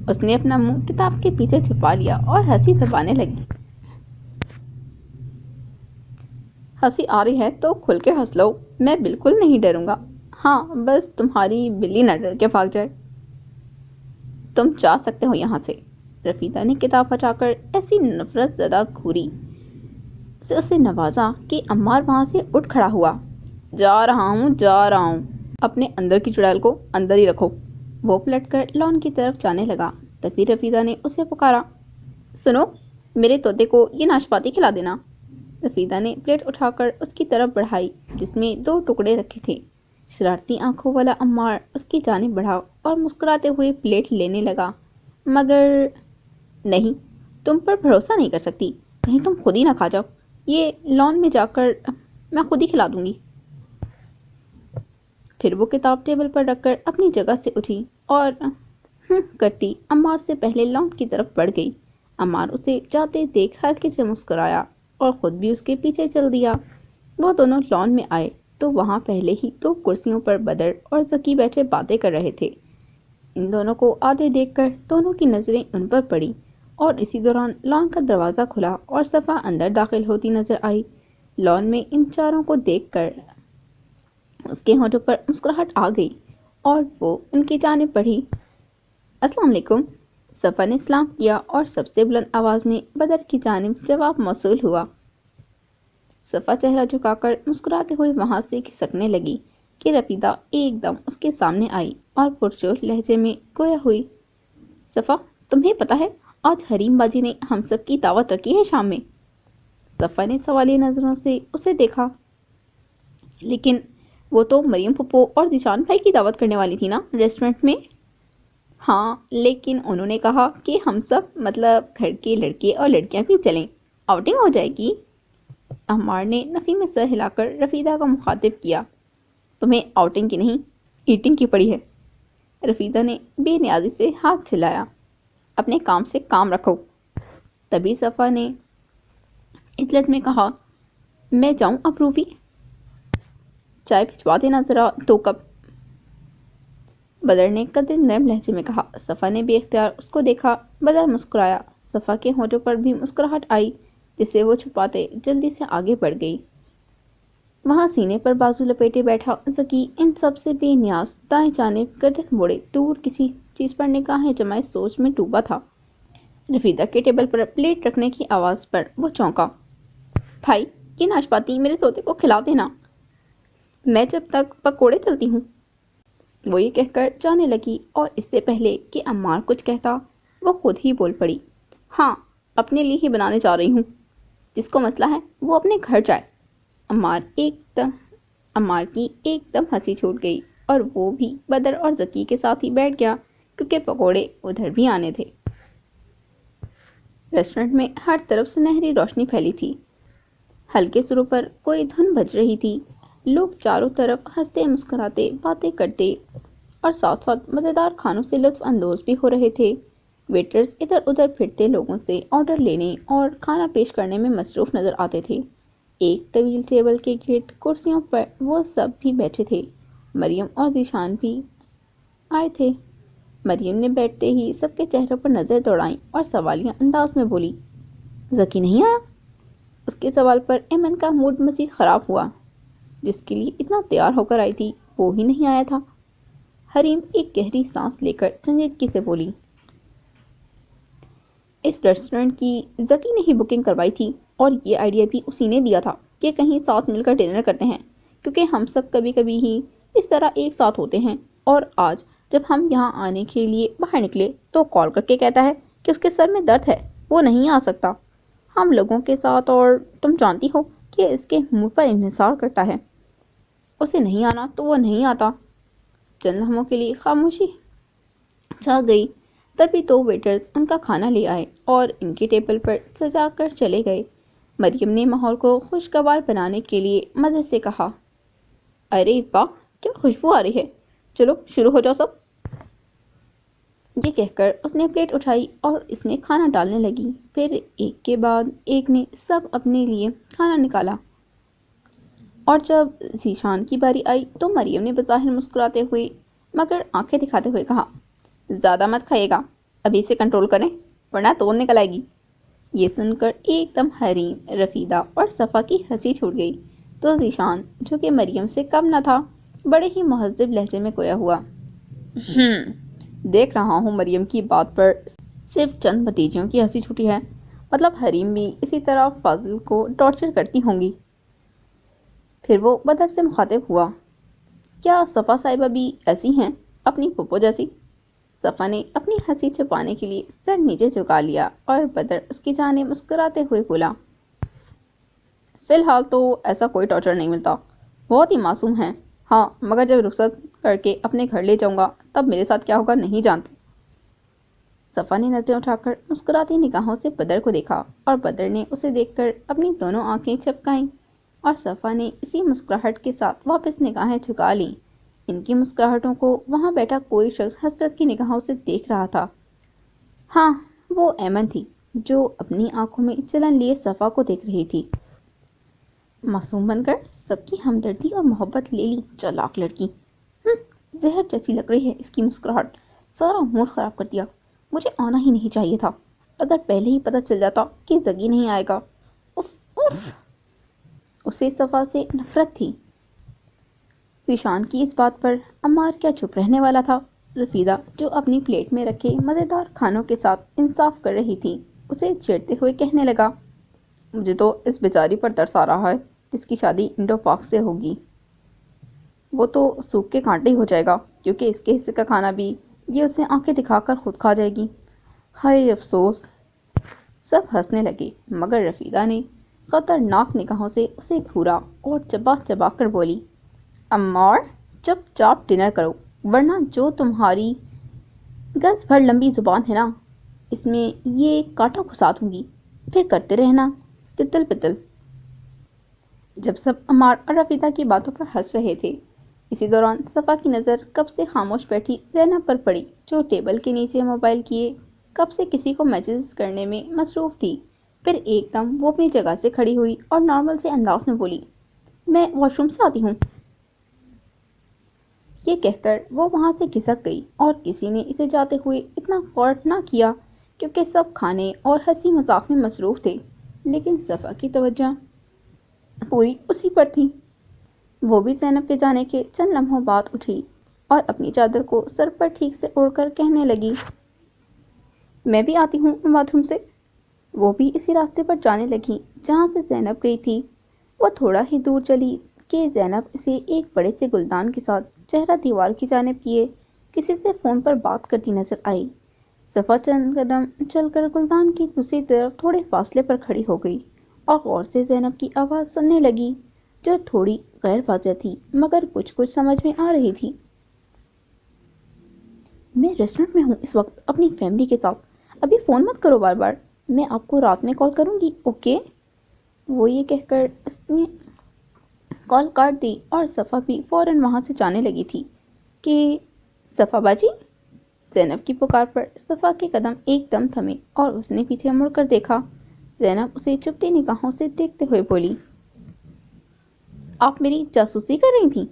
اس نے اپنا منہ کتاب کے پیچھے چھپا لیا اور ہنسی دبانے لگی۔ ہنسی آ رہی ہے تو کھل کے ہنس لو، میں بالکل نہیں ڈروں گا۔ ہاں بس تمہاری بلی نہ ڈر کے بھاگ جائے۔ تم جا سکتے ہو یہاں سے۔ رفیدہ نے کتاب ہٹا کر ایسی نفرت زدہ گھوری سے اسے نوازا کہ عمار وہاں سے اٹھ کھڑا ہوا۔ جا رہا ہوں، اپنے اندر کی چڑیل کو اندر ہی رکھو۔ وہ پلٹ کر لان کی طرف جانے لگا، تبھی رفیدہ نے اسے پکارا، سنو، میرے طوطے کو یہ ناشپاتی کھلا دینا۔ رفیدہ نے پلیٹ اٹھا کر اس کی طرف بڑھائی جس میں 2 ٹکڑے رکھے تھے۔ شرارتی آنکھوں والا عمار اس کی جانب بڑھا اور مسکراتے ہوئے پلیٹ لینے لگا، مگر نہیں، تم پر بھروسہ نہیں کر سکتی، کہیں تم خود ہی نہ کھا جاؤ۔ یہ لان میں جا کر میں خود ہی کھلا دوں گی۔ پھر وہ کتاب ٹیبل پر رکھ کر اپنی جگہ سے اٹھی اور کرتی عمار سے پہلے لان کی طرف بڑھ گئی۔ عمار اسے جاتے دیکھ ہلکے سے مسکرایا اور خود بھی اس کے پیچھے چل دیا۔ وہ دونوں لان میں آئے تو وہاں پہلے ہی 2 کرسیوں پر بدر اور ذکی بیٹھے باتیں کر رہے تھے۔ ان دونوں کو آدھے دیکھ کر دونوں کی نظریں ان پر پڑی اور اسی دوران لان کا دروازہ کھلا اور صفا اندر داخل ہوتی نظر آئی۔ لان میں ان چاروں کو دیکھ کر اس کے ہونٹوں پر مسکراہٹ آ گئی اور وہ ان کی جانب بڑھی۔ السلام علیکم۔ صفا نے سلام کیا اور سب سے بلند آواز میں بدر کی جانب جواب موصول ہوا۔ صفا چہرہ جھکا کر مسکراتے ہوئے وہاں سے کھسکنے لگی کہ رفیدہ ایک دم اس کے سامنے آئی اور پرجوش لہجے میں گویا ہوئی، صفا تمہیں پتہ ہے آج حریم باجی نے ہم سب کی دعوت رکھی ہے شام میں؟ صفا نے سوالیہ نظروں سے اسے دیکھا، لیکن وہ تو مریم پھپھو اور ذیشان بھائی کی دعوت کرنے والی تھی نا ریسٹورنٹ میں؟ ہاں لیکن انہوں نے کہا کہ ہم سب مطلب گھر کے لڑکے اور لڑکیاں بھی چلیں، آؤٹنگ ہو جائے گی۔ عمار نے نفی میں سر ہلا کر رفیدہ کو مخاطب کیا، تمہیں آؤٹنگ کی نہیں ایٹنگ کی پڑی ہے۔ رفیدہ نے بے نیازی سے ہاتھ چلایا، اپنے کام سے کام رکھو۔ تبھی صفا نے عجلت میں کہا، میں جاؤں اب روبی؟ چائے بھجوا دینا ذرا 2 کپ۔ بدر نے قدر نرم لہجے میں کہا۔ صفا نے بے اختیار اس کو دیکھا۔ بدر مسکرایا۔ صفا کے ہونٹوں پر بھی مسکراہٹ آئی جسے وہ چھپاتے جلدی سے آگے بڑھ گئی۔ وہاں سینے پر بازو لپیٹے بیٹھا ذکی ان سب سے بے نیاز دائیں جانب گردن موڑے دور کسی چیز پر نگاہیں جمائے سوچ میں ڈوبا تھا۔ رفیدہ کے ٹیبل پر پلیٹ رکھنے کی آواز پر وہ چونکا۔ بھائی یہ ناشپاتی میرے طوطے کو کھلا دینا، میں جب تک پکوڑے تلتی ہوں۔ وہ یہ کہہ کر جانے لگی اور اس سے پہلے کہ عمار کچھ کہتا وہ خود ہی بول پڑی، ہاں اپنے لیے ہی بنانے جا رہی ہوں، جس کو مسئلہ ہے وہ اپنے گھر جائے۔ عمار کی ایک دم ہنسی چھوٹ گئی اور وہ بھی بدر اور ذکی کے ساتھ ہی بیٹھ گیا کیونکہ پکوڑے ادھر بھی آنے تھے۔ ریسٹورنٹ میں ہر طرف سنہری روشنی پھیلی تھی، ہلکے سروں پر کوئی دھن بج رہی تھی، لوگ چاروں طرف ہنستے مسکراتے باتیں کرتے اور ساتھ ساتھ مزیدار کھانوں سے لطف اندوز بھی ہو رہے تھے۔ ویٹرز ادھر ادھر پھرتے لوگوں سے آرڈر لینے اور کھانا پیش کرنے میں مصروف نظر آتے تھے۔ ایک طویل ٹیبل کے گرد کرسیوں پر وہ سب بھی بیٹھے تھے۔ مریم اور ذیشان بھی آئے تھے۔ مریم نے بیٹھتے ہی سب کے چہروں پر نظر دوڑائی اور سوالیہ انداز میں بولی، ذکی نہیں آیا؟ اس کے سوال پر ایمن کا موڈ مزید خراب ہوا، جس کے لیے اتنا تیار ہو کر آئی تھی وہ ہی نہیں آیا تھا۔ حریم ایک گہری سانس لے کر سنجیدگی سے بولی، اس ریسٹورنٹ کی ذکی نے ہی بکنگ کروائی تھی اور یہ آئیڈیا بھی اسی نے دیا تھا کہ کہیں ساتھ مل کر ڈنر کرتے ہیں، کیونکہ ہم سب کبھی کبھی ہی اس طرح ایک ساتھ ہوتے ہیں۔ اور آج جب ہم یہاں آنے کے لیے باہر نکلے تو کال کر کے کہتا ہے کہ اس کے سر میں درد ہے، وہ نہیں آ سکتا ہم لوگوں کے ساتھ، اور تم جانتی ہو کہ اس کے منہ پر انحصار کرتا ہے، اسے نہیں آنا تو وہ نہیں آتا۔ چند لمحوں کے لیے خاموشی چھا گئی، تبھی تو ویٹرز ان کا کھانا لے آئے اور ان کی ٹیبل پر سجا کر چلے گئے۔ مریم نے ماحول کو خوشگوار بنانے کے لیے مزے سے کہا، ارے واہ کیا خوشبو آ رہی ہے، چلو شروع ہو جاؤ سب۔ یہ کہہ کر اس نے پلیٹ اٹھائی اور اس میں کھانا ڈالنے لگی، پھر ایک کے بعد ایک نے سب اپنے لیے کھانا نکالا، اور جب ذیشان کی باری آئی تو مریم نے بظاہر مسکراتے ہوئے مگر آنکھیں دکھاتے ہوئے کہا، زیادہ مت کھائیے گا، ابھی سے کنٹرول کریں ورنہ توڑ نکل آئے گی۔ یہ سن کر ایک دم حریم، رفیدہ اور صفا کی ہنسی چھوٹ گئی تو ذیشان جو کہ مریم سے کم نہ تھا بڑے ہی مہذب لہجے میں گویا ہوا، دیکھ رہا ہوں مریم کی بات پر صرف چند بھتیجیوں کی ہنسی چھوٹی ہے، مطلب حریم بھی اسی طرح فاضل کو ٹارچر کرتی ہوں گی۔ پھر وہ بدر سے مخاطب ہوا، کیا صفا صاحبہ بھی ایسی ہیں اپنی پھپھو جیسی؟ صفا نے اپنی ہنسی چھپانے کے لیے سر نیچے جھکا لیا اور بدر اس کی جانب مسکراتے ہوئے بولا، فی الحال تو ایسا کوئی ٹارچر نہیں ملتا، بہت ہی معصوم ہیں، ہاں مگر جب رخصت کر کے اپنے گھر لے جاؤں گا تب میرے ساتھ کیا ہوگا نہیں جانتے۔ صفا نے نظریں اٹھا کر مسکراتی نگاہوں سے بدر کو دیکھا اور بدر نے اسے دیکھ کر اپنی دونوں آنکھیں چپکائیں اور صفا نے اسی مسکراہٹ کے ساتھ واپس نگاہیں جھکا لیں۔ ان کی مسکراہٹوں کو وہاں بیٹھا کوئی شخص حسرت کی نگاہوں سے دیکھ رہا تھا۔ ہاں وہ ایمن تھی جو اپنی آنکھوں میں جلن لیے صفا کو دیکھ رہی تھی۔ معصوم بن کر سب کی ہمدردی اور محبت لے لی، چالاک لڑکی، زہر جیسی لگ رہی ہے اس کی مسکراہٹ، سارا موڈ خراب کر دیا، مجھے آنا ہی نہیں چاہیے تھا، اگر پہلے ہی پتہ چل جاتا کہ زگی نہیں آئے گا، اف اف۔ اسے صفا سے نفرت تھی۔ ذیشان کی اس بات پر عمار کیا چپ رہنے والا تھا؟ رفیدہ جو اپنی پلیٹ میں رکھے مزیدار کھانوں کے ساتھ انصاف کر رہی تھی اسے چھیڑتے ہوئے کہنے لگا، مجھے تو اس بیچاری پر ترس آ رہا ہے جس کی شادی انڈو پاک سے ہوگی، وہ تو سوکھ کے کانٹے ہی ہو جائے گا کیونکہ اس کے حصے کا کھانا بھی یہ اسے آنکھیں دکھا کر خود کھا جائے گی، ہائے افسوس۔ سب ہنسنے لگے مگر رفیدہ نے خطرناک نگاہوں سے اسے گھورا اور چبا چبا کر بولی، عمار چپ چاپ ڈنر کرو ورنہ جو تمہاری گز بھر لمبی زبان ہے نا اس میں یہ کانٹا گھسا دوں گی، پھر کرتے رہنا تتل پتل۔ جب سب عمار اور رفیدہ کی باتوں پر ہنس رہے تھے اسی دوران صفا کی نظر کب سے خاموش بیٹھی زینب پر پڑی جو ٹیبل کے نیچے موبائل کیے کب سے کسی کو میسیج کرنے میں مصروف تھی۔ پھر ایک دم وہ اپنی جگہ سے کھڑی ہوئی اور نارمل سے انداز میں بولی، میں واش روم سے آتی ہوں۔ یہ کہہ کر وہ وہاں سے کھسک گئی اور کسی نے اسے جاتے ہوئے اتنا غور نہ کیا کیونکہ سب کھانے اور ہنسی مذاق میں مصروف تھے، لیکن صفا کی توجہ پوری اسی پر تھی۔ وہ بھی زینب کے جانے کے چند لمحوں بعد اٹھی اور اپنی چادر کو سر پر ٹھیک سے اوڑھ کر کہنے لگی، میں بھی آتی ہوں باتھ روم سے۔ وہ بھی اسی راستے پر جانے لگی جہاں سے زینب گئی تھی۔ وہ تھوڑا ہی دور چلی کہ زینب اسے ایک بڑے سے گلدان کے ساتھ چہرہ دیوار کی جانب کیے کسی سے فون پر بات کرتی نظر آئی۔ صفا چند قدم چل کر گلدان کی دوسری طرف تھوڑے فاصلے پر کھڑی ہو گئی اور غور سے زینب کی آواز سننے لگی جو تھوڑی غیر واضح تھی مگر کچھ سمجھ میں آ رہی تھی، میں ریسٹورنٹ میں ہوں اس وقت اپنی فیملی کے ساتھ، ابھی فون مت کرو بار بار، میں آپ کو رات میں کال کروں گی، اوکے؟ وہ یہ کہہ کر اس نے کال کاٹ دی اور صفا بھی فوراً وہاں سے جانے لگی تھی کہ صفا باجی۔ زینب کی پکار پر صفا کے قدم ایک دم تھمے اور اس نے پیچھے مڑ کر دیکھا۔ زینب اسے چپٹی نگاہوں سے دیکھتے ہوئے بولی، آپ میری جاسوسی کر رہی تھیں؟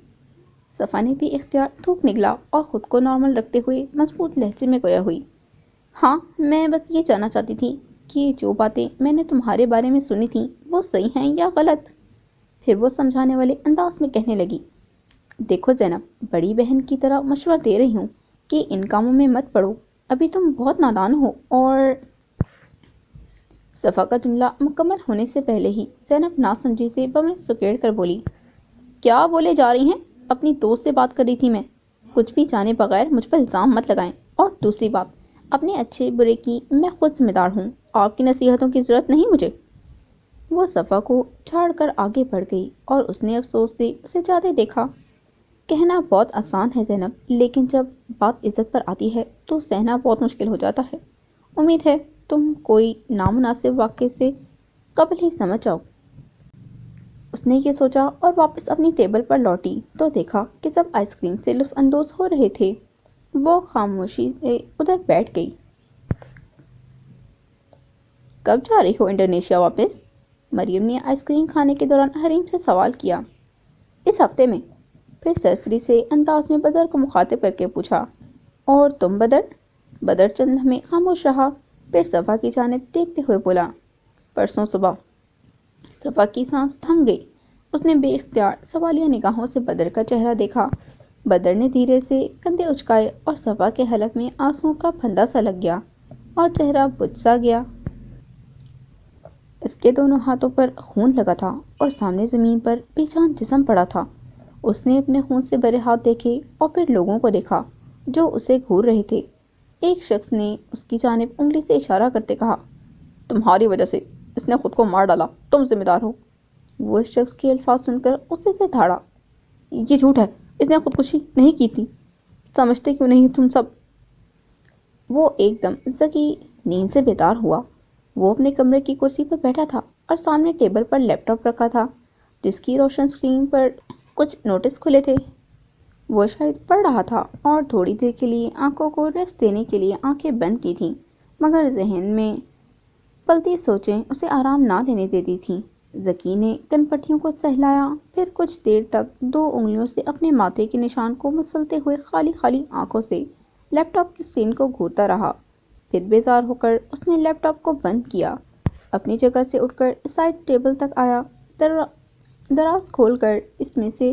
صفا نے بھی اختیار تھوک نگلا اور خود کو نارمل رکھتے ہوئے مضبوط لہجے میں گویا ہوئی، ہاں میں بس یہ جاننا چاہتی تھی کہ جو باتیں میں نے تمہارے بارے میں سنی تھیں وہ صحیح ہیں یا غلط؟ پھر وہ سمجھانے والے انداز میں کہنے لگی، دیکھو زینب، بڑی بہن کی طرح مشورہ دے رہی ہوں کہ ان کاموں میں مت پڑو، ابھی تم بہت نادان ہو۔ اور صفا کا جملہ مکمل ہونے سے پہلے ہی زینب ناسمجھی سے بمیں سکیڑ کر بولی، کیا بولے جا رہی ہیں؟ اپنی دوست سے بات کر رہی تھی میں، کچھ بھی جانے بغیر مجھ پر الزام مت لگائیں۔ اور دوسری بات، اپنے اچھے برے کی میں خود ذمہ دار ہوں، آپ کی نصیحتوں کی ضرورت نہیں مجھے۔ وہ صفا کو چھاڑ کر آگے بڑھ گئی اور اس نے افسوس سے اسے جاتے دیکھا۔ کہنا بہت آسان ہے زینب، لیکن جب بات عزت پر آتی ہے تو سہنا بہت مشکل ہو جاتا ہے۔ امید ہے تم کوئی نامناسب واقعے سے قبل ہی سمجھ جاؤ۔ اس نے یہ سوچا اور واپس اپنی ٹیبل پر لوٹی تو دیکھا کہ سب آئس کریم سے لطف اندوز ہو رہے تھے۔ وہ خاموشی سے ادھر بیٹھ گئی۔ کب جا رہی ہو انڈونیشیا واپس؟ مریم نے آئس کریم کھانے کے دوران حریم سے سوال کیا۔ اس ہفتے میں، پھر سرسری سے انداز میں بدر کو مخاطب کر کے پوچھا۔ اور تم بدر؟ بدر چند لمحے خاموش رہا، پھر صفا کی جانب دیکھتے ہوئے بولا، پرسوں صبح۔ صفا کی سانس تھم گئی، اس نے بے اختیار سوالیہ نگاہوں سے بدر کا چہرہ دیکھا۔ بدر نے دھیرے سے کندھے اچکائے اور صفا کے حلق میں آنسوؤں کا پھندا سا لگ گیا اور چہرہ بجھ سا گیا۔ اس کے دونوں ہاتھوں پر خون لگا تھا اور سامنے زمین پر بے جان جسم پڑا تھا۔ اس نے اپنے خون سے بھرے ہاتھ دیکھے اور پھر لوگوں کو دیکھا جو اسے گھور رہے تھے۔ ایک شخص نے اس کی جانب انگلی سے اشارہ کرتے کہا، تمہاری وجہ سے اس نے خود کو مار ڈالا، تم ذمہ دار ہو۔ وہ اس شخص کے الفاظ سن کر غصے سے دھاڑا، یہ جھوٹ ہے، اس نے خودکشی نہیں کی تھی، سمجھتے کیوں نہیں تم سب؟ وہ ایک دم زکی نیند سے بیدار ہوا۔ وہ اپنے کمرے کی کرسی پر بیٹھا تھا اور سامنے ٹیبل پر لیپ ٹاپ رکھا تھا جس کی روشن اسکرین پر کچھ نوٹس کھلے تھے۔ وہ شاید پڑھ رہا تھا اور تھوڑی دیر کے لیے آنکھوں کو ریسٹ دینے کے لیے آنکھیں بند کی تھیں، مگر ذہن میں پلتی سوچیں اسے آرام نہ لینے دیتی تھیں۔ ذکی نے کن پٹیوں کو سہلایا، پھر کچھ دیر تک دو انگلیوں سے اپنے ماتھے کے نشان کو مسلتے ہوئے خالی خالی آنکھوں سے لیپ ٹاپ کی اسکرین کو گھورتا رہا۔ پھر بیزار ہو کر اس نے لیپ ٹاپ کو بند کیا، اپنی جگہ سے اٹھ کر سائڈ ٹیبل تک آیا، دراز کھول کر اس میں سے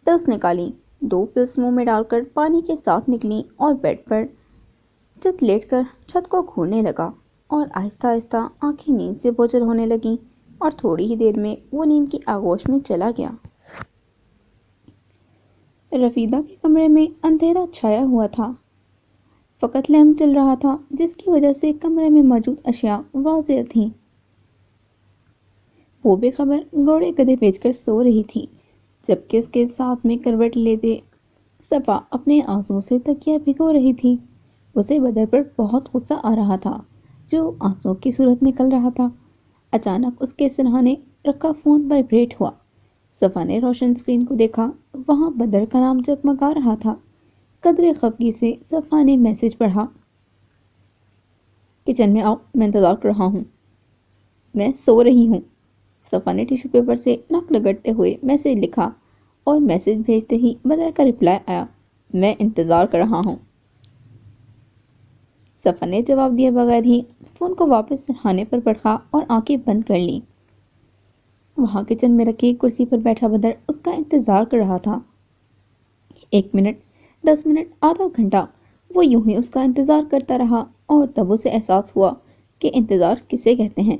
پلس نکالیں، دو پلس منہ میں ڈال کر پانی کے ساتھ نکلیں اور بیڈ پر چت لیٹ کر چھت کو گھورنے لگا اور آہستہ آہستہ آنکھیں نیند سے بوجھل ہونے لگیں اور تھوڑی ہی دیر میں وہ نیند کی آغوش میں چلا گیا۔ رفیدہ کے کمرے میں اندھیرا چھایا ہوا تھا، فقط لیمپ جل رہا تھا جس کی وجہ سے کمرے میں موجود اشیاء واضح تھیں۔ وہ بے خبر گھوڑے گدھے بیچ کر سو رہی تھی، جبکہ اس کے ساتھ میں کروٹ لیتے صفا اپنے آنسوؤں سے تکیہ بھگو رہی تھی۔ اسے بدر پر بہت غصہ آ رہا تھا جو آنسوؤں کی صورت نکل رہا تھا۔ اچانک اس کے سرہانے رکھا فون وائبریٹ ہوا۔ صفا نے روشن اسکرین کو دیکھا، وہاں بدر کا نام جگمگا رہا تھا۔ قدرے خفگی سے صفا نے میسج پڑھا، کچن میں آؤ، میں انتظار کر رہا ہوں، میں سو رہی ہوں۔ صفا نے ٹیشو پیپر سے ناک رگڑتے ہوئے میسج لکھا اور میسج بھیجتے ہی بدر کا رپلائی آیا، میں انتظار کر رہا ہوں۔ صفا نے جواب دیے بغیر ہی فون کو واپس سرہانے پر پڑھا اور آنکھیں بند کر لیں۔ وہاں کچن میں رکھی کرسی پر بیٹھا بدر اس کا انتظار کر رہا تھا۔ 1 منٹ، 10 منٹ، آدھا گھنٹہ وہ یوں ہی اس کا انتظار کرتا رہا اور تب اسے احساس ہوا کہ انتظار کسے کہتے ہیں۔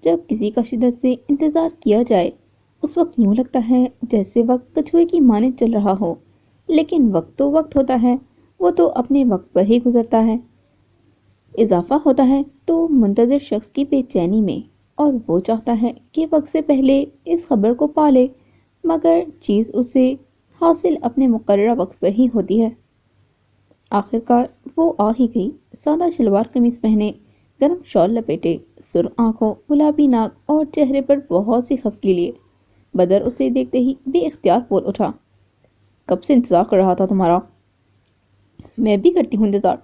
جب کسی کا شدت سے انتظار کیا جائے اس وقت یوں لگتا ہے جیسے وقت کچھوے کی مانند چل رہا ہو، لیکن وقت تو وقت ہوتا ہے، وہ تو اپنے وقت پر ہی گزرتا ہے۔ اضافہ ہوتا ہے تو منتظر شخص کی بے چینی میں، اور وہ چاہتا ہے کہ وقت سے پہلے اس خبر کو پالے، مگر چیز اسے حاصل اپنے مقررہ وقت پر ہی ہوتی ہے۔ آخرکار وہ آ ہی گئی، سادہ شلوار قمیص پہنے، گرم شال لپیٹے، سرخ آنکھوں، گلابی ناک اور چہرے پر بہت سی خفگی لیے۔ بدر اسے دیکھتے ہی بے اختیار بول اٹھا، کب سے انتظار کر رہا تھا تمہارا۔ میں بھی کرتی ہوں انتظار،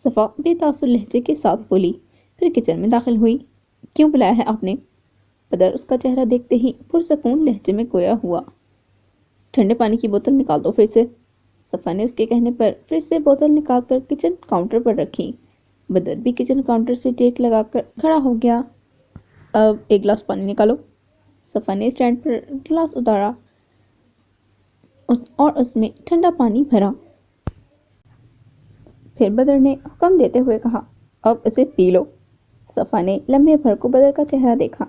صفا بے تاثر لہجے کے ساتھ بولی، پھر کچن میں داخل ہوئی۔ کیوں بلایا ہے آپ نے؟ بدر اس کا چہرہ دیکھتے ہی پرسکون لہجے میں گویا ہوا، ٹھنڈے پانی کی بوتل نکال دو فریج سے۔ صفا نے اس کے کہنے پر فریج سے بوتل نکال کر کچن کاؤنٹر پر رکھی۔ بدر بھی کچن کاؤنٹر سے ٹیک لگا کر کھڑا ہو گیا، اب 1 گلاس پانی نکالو۔ صفا نے اسٹینڈ پر گلاس اتارا اس میں ٹھنڈا پانی بھرا۔ پھر بدر نے حکم دیتے ہوئے کہا، اب اسے پی لو۔ صفا نے لمحے بھر کو بدر کا چہرہ دیکھا،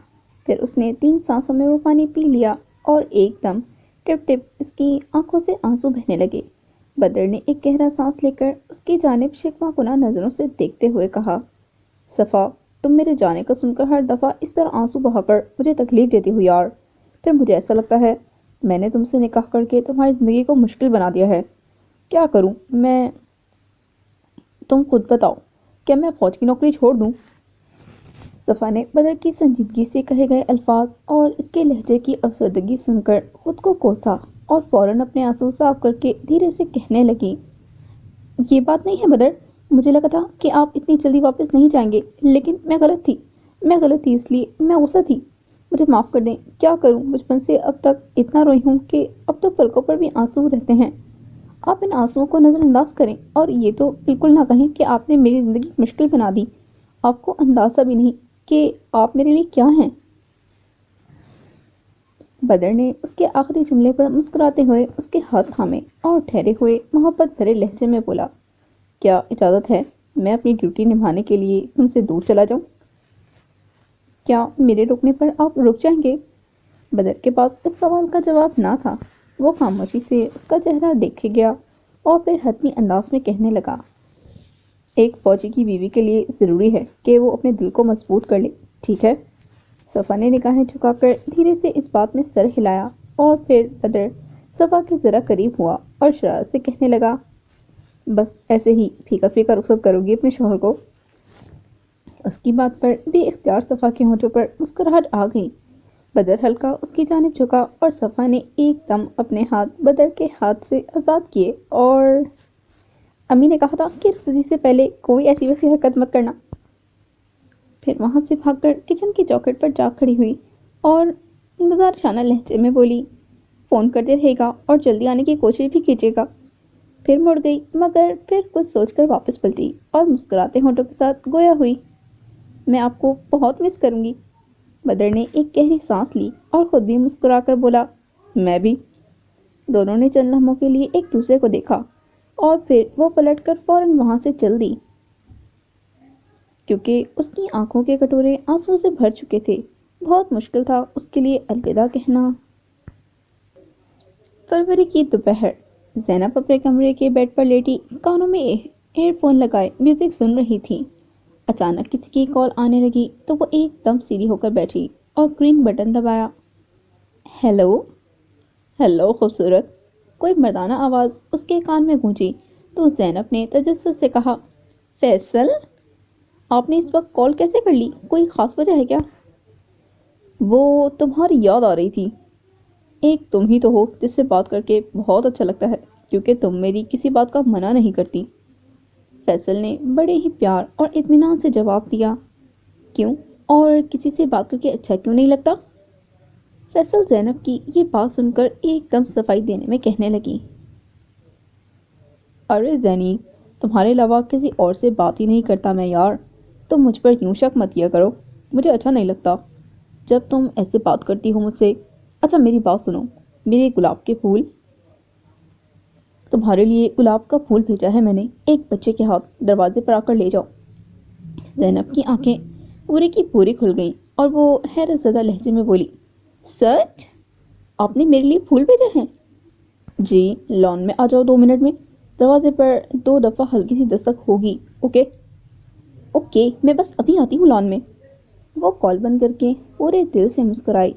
پھر اس نے 3 سانسوں میں وہ پانی پی لیا اور ایک دم ٹپ ٹپ اس کی آنکھوں سے آنسو بہنے لگے۔ بدر نے ایک گہرا سانس لے کر اس کی جانب شکوہ کناں نظروں سے دیکھتے ہوئے کہا، صفا، تم میرے جانے کا سن کر ہر دفعہ اس طرح آنسو بہا کر مجھے تکلیف دیتی ہو یار۔ پھر مجھے ایسا لگتا ہے میں نے تم سے نکاح کر کے تمہاری زندگی کو مشکل بنا دیا ہے۔ کیا کروں میں؟ تم خود بتاؤ، کیا میں فوج کی نوکری چھوڑ دوں؟ صفا نے بدر کی سنجیدگی سے کہے گئے الفاظ اور اس کے لہجے کی افسردگی سن کر خود کو کوسا اور فوراً اپنے آنسو صاف کر کے دھیرے سے کہنے لگی، یہ بات نہیں ہے بدر، مجھے لگا تھا کہ آپ اتنی جلدی واپس نہیں جائیں گے، لیکن میں غلط تھی اس لیے میں غصہ تھی، مجھے معاف کر دیں۔ کیا کروں، بچپن سے اب تک اتنا روئی ہوں کہ اب تو پلکوں پر بھی آنسو رہتے ہیں۔ آپ ان آنسوؤں کو نظر انداز کریں اور یہ تو بالکل نہ کہیں کہ آپ نے میری زندگی مشکل بنا دی۔ آپ کو اندازہ بھی نہیں کہ آپ میرے لیے کیا ہیں۔ بدر نے اس کے آخری جملے پر مسکراتے ہوئے اس کے ہاتھ تھامے اور ٹھہرے ہوئے محبت بھرے لہجے میں بولا، کیا اجازت ہے میں اپنی ڈیوٹی نبھانے کے لیے تم سے دور چلا جاؤں؟ کیا میرے رکنے پر آپ رک جائیں گے؟ بدر کے پاس اس سوال کا جواب نہ تھا۔ وہ خاموشی سے اس کا چہرہ دیکھے گیا اور پھر حتمی انداز میں کہنے لگا، ایک فوجی کی بیوی کے لیے ضروری ہے کہ وہ اپنے دل کو مضبوط کر لے، ٹھیک ہے؟ صفا نے نگاہیں جھکا کر دھیرے سے اس بات میں سر ہلایا اور پھر بدر صفا کے ذرا قریب ہوا اور شرارت سے کہنے لگا، بس ایسے ہی پھیکا پھیکا رخصت کرو گی اپنے شوہر کو؟ اس کی بات پر بے اختیار صفا کے ہونٹوں پر مسکراہٹ آ گئی۔ بدر ہلکا اس کی جانب جھکا اور صفا نے ایک دم اپنے ہاتھ بدر کے ہاتھ سے آزاد کیے اور امی نے کہا تھا کہ رخصتی سے پہلے کوئی ایسی ویسی حرکت مت کرنا۔ پھر وہاں سے بھاگ کر کچن کی چوکھٹ پر جا کھڑی ہوئی اور گزارشانہ لہجے میں بولی، فون کرتے رہے گا اور جلدی آنے کی کوشش بھی کیجیے گا۔ پھر مڑ گئی مگر پھر کچھ سوچ کر واپس پلٹی اور مسکراتے ہونٹوں کے ساتھ گویا ہوئی، میں آپ کو بہت مس کروں گی۔ بدر نے ایک گہری سانس لی اور خود بھی مسکرا کر بولا، میں بھی۔ دونوں نے چند لمحوں کے لیے ایک دوسرے کو دیکھا اور پھر وہ پلٹ کر فوراً وہاں سے چل دی، کیونکہ اس کی آنکھوں کے کٹورے آنسو سے بھر چکے تھے۔ بہت مشکل تھا اس کے لیے الوداع کہنا۔ فروری کی دوپہر، زینب اپنے کمرے کے بیڈ پر لیٹی کانوں میں ایئر فون لگائے میوزک سن رہی تھی۔ اچانک کسی کی کال آنے لگی تو وہ ایک دم سیدھی ہو کر بیٹھی اور گرین بٹن دبایا۔ ہیلو ہیلو خوبصورت، کوئی مردانہ آواز اس کے کان میں گونجی تو زینب نے تجسس سے کہا، فیصل، آپ نے اس وقت کال کیسے کر لی؟ کوئی خاص وجہ ہے کیا؟ وہ تمہاری یاد آ رہی تھی۔ ایک تم ہی تو ہو جس سے بات کر کے بہت اچھا لگتا ہے، کیونکہ تم میری کسی بات کا منع نہیں کرتی۔ فیصل نے بڑے ہی پیار اور اطمینان سے جواب دیا، کیوں؟ اور کسی سے بات کر کے اچھا کیوں نہیں لگتا؟ فیصل زینب کی یہ بات سن کر ایک دم صفائی دینے میں کہنے لگی، ارے زینی، تمہارے علاوہ کسی اور سے بات ہی نہیں کرتا میں یار، تم مجھ پر یوں شک مت کیا کرو، مجھے اچھا نہیں لگتا جب تم ایسے بات کرتی ہو مجھ سے۔ اچھا میری بات سنو، میرے گلاب کے پھول، تمہارے لیے گلاب کا پھول بھیجا ہے میں نے ایک بچے کے ہاتھ، دروازے پر آ کر لے جاؤ۔ زینب کی آنکھیں پوری کی پوری کھل گئیں اور وہ حیرت زدہ لہجے میں بولی، سچ؟ آپ نے میرے لیے پھول بھیجے ہیں؟ جی، لان میں آ جاؤ 2 منٹ میں، دروازے پر 2 دفعہ ہلکی سی دستک ہوگی، اوکے؟ اوکے، میں بس ابھی آتی ہوں لان میں۔ وہ کال بند کر کے پورے دل سے مسکرائی،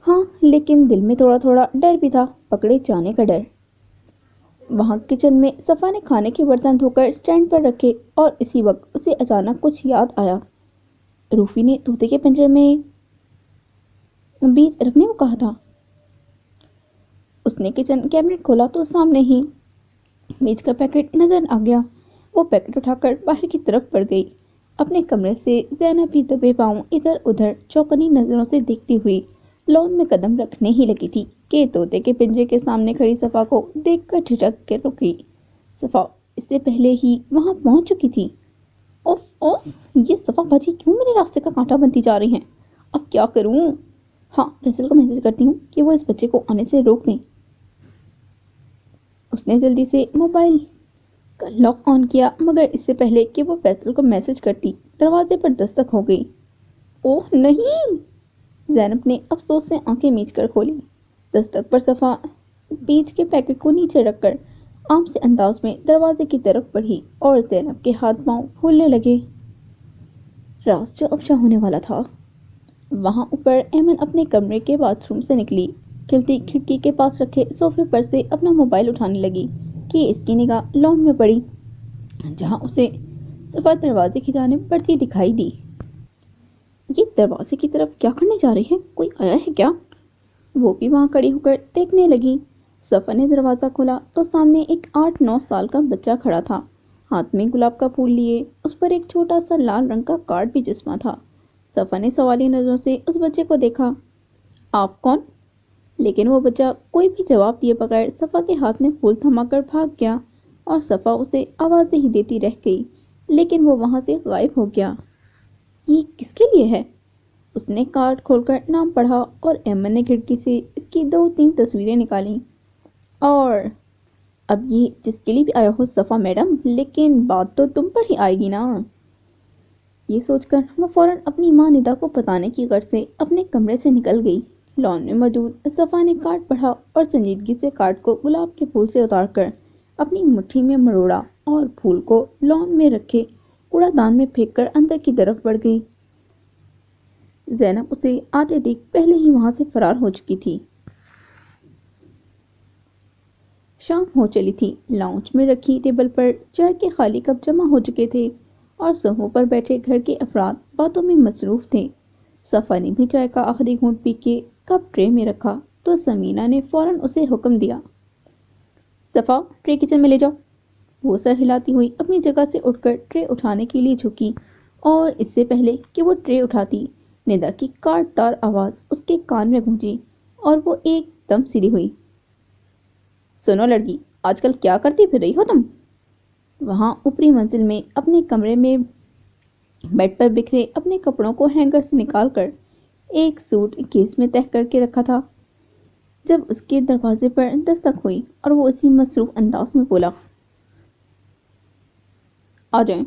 ہاں لیکن دل میں تھوڑا تھوڑا ڈر بھی تھا، پکڑے جانے کا ڈر۔ وہاں کچن میں صفا نے کھانے کے برتن دھو کر سٹینڈ پر رکھے اور اسی وقت اسے اچانک کچھ یاد آیا، روفی نے طوطے کے پنجرے میں بیج رکھنے کو کہا تھا۔ اس نے کچن کیبنٹ کھولا تو سامنے ہی بیج کا پیکٹ نظر آ گیا۔ وہ پیکٹ اٹھا کر باہر کی طرف بڑھ گئی۔ اپنے کمرے سے زینب بھی دبے پاؤں ادھر ادھر چوکنی نظروں سے دیکھتی ہوئی لان میں قدم رکھنے ہی لگی تھی کہ طوطے کے پنجرے کے سامنے کھڑی صفا کو دیکھ کر جھٹک کے رکی۔ صفا اس سے پہلے ہی وہاں پہنچ چکی تھی۔ اوف اوف، یہ صفا باجی کیوں میرے راستے کا کانٹا بنتی جا رہی ہیں؟ اب کیا کروں؟ ہاں، فیصل کو میسج کرتی ہوں کہ وہ اس بچے کو آنے سے روک دیں۔ اس نے جلدی سے موبائل کا لاک آن کیا، مگر اس سے پہلے کہ وہ فیصل کو میسج کرتی دروازے پر دستک ہو گئی۔ اوہ نہیں! زینب نے افسوس سے آنکھیں میچ کر کھولی۔ دستک پر صفا بیج کے پیکٹ کو نیچے رکھ کر عام سے انداز میں دروازے کی طرف بڑھی اور زینب کے ہاتھ پاؤں پھولنے لگے۔ راز جو افشا ہونے والا تھا۔ وہاں اوپر ایمن اپنے کمرے کے باتھ روم سے نکلی، کھلتی کھڑکی کے پاس رکھے صوفے پر سے اپنا موبائل اٹھانے لگی کہ اس کی نگاہ لان میں پڑی، جہاں اسے صفا دروازے کی جانب بڑھتی دکھائی دی۔ یہ دروازے کی طرف کیا کرنے جا رہی ہے؟ کوئی آیا ہے کیا؟ وہ بھی وہاں کھڑی ہو کر دیکھنے لگی۔ صفا نے دروازہ کھولا تو سامنے ایک 8-9 سال کا بچہ کھڑا تھا، ہاتھ میں گلاب کا پھول لیے۔ اس پر ایک چھوٹا سا لال رنگ کا کارڈ بھی چسپاں تھا۔ صفا نے سوالی نظروں سے اس بچے کو دیکھا۔ آپ کون؟ لیکن وہ بچہ کوئی بھی جواب دیے بغیر صفا کے ہاتھ میں پھول تھما کر بھاگ گیا اور صفا اسے آوازیں ہی دیتی رہ گئی، لیکن وہ وہاں سے غائب ہو گیا۔ یہ کس کے لیے ہے؟ اس نے کارڈ کھول کر نام پڑھا اور ایمن نے کھڑکی سے اس کی 2-3 تصویریں نکالیں۔ اور اب یہ جس کے لیے بھی آیا ہو صفا میڈم، لیکن بات تو تم پر ہی آئے گی نا؟ یہ سوچ کر وہ فوراً اپنی ماں ندا کو بتانے کی غرض سے اپنے کمرے سے نکل گئی۔ لان میں موجود صفا نے کارڈ پڑھا اور سنجیدگی سے کارڈ کو گلاب کے پھول سے اتار کر اپنی مٹھی میں مروڑا اور پھول کو لان میں رکھے کوڑا دان میں پھینک کر اندر کی طرف بڑھ گئی۔ زینب اسے آتے دیکھ پہلے ہی وہاں سے فرار ہو چکی تھی۔ شام ہو چلی تھی۔ لاؤنج میں رکھی ٹیبل پر چائے کے خالی کپ جمع ہو چکے تھے اور صفوں پر بیٹھے گھر کے افراد باتوں میں مصروف تھے۔ صفا نے بھی چائے کا آخری گھونٹ پی کے کپ ٹرے میں رکھا تو سمینہ نے فوراً اسے حکم دیا، صفا ٹرے کچن میں لے جاؤ۔ وہ سر ہلاتی ہوئی اپنی جگہ سے اٹھ کر ٹرے اٹھانے کے لیے جھکی اور اس سے پہلے کہ وہ ٹرے اٹھاتی، ندا کی کاٹ دار آواز اس کے کان میں گونجی اور وہ ایک دم سیدھی ہوئی۔ سنو لڑکی، آج کل کیا کرتی پھر رہی ہو تم؟ وہاں اوپری منزل میں اپنے کمرے میں بیڈ پر بکھرے اپنے کپڑوں کو ہینگر سے نکال کر ایک سوٹ کیس میں تہہ کر کے رکھا تھا، جب اس کے دروازے پر دستک ہوئی اور وہ اسی مصروف انداز میں بولا، آ جائیں۔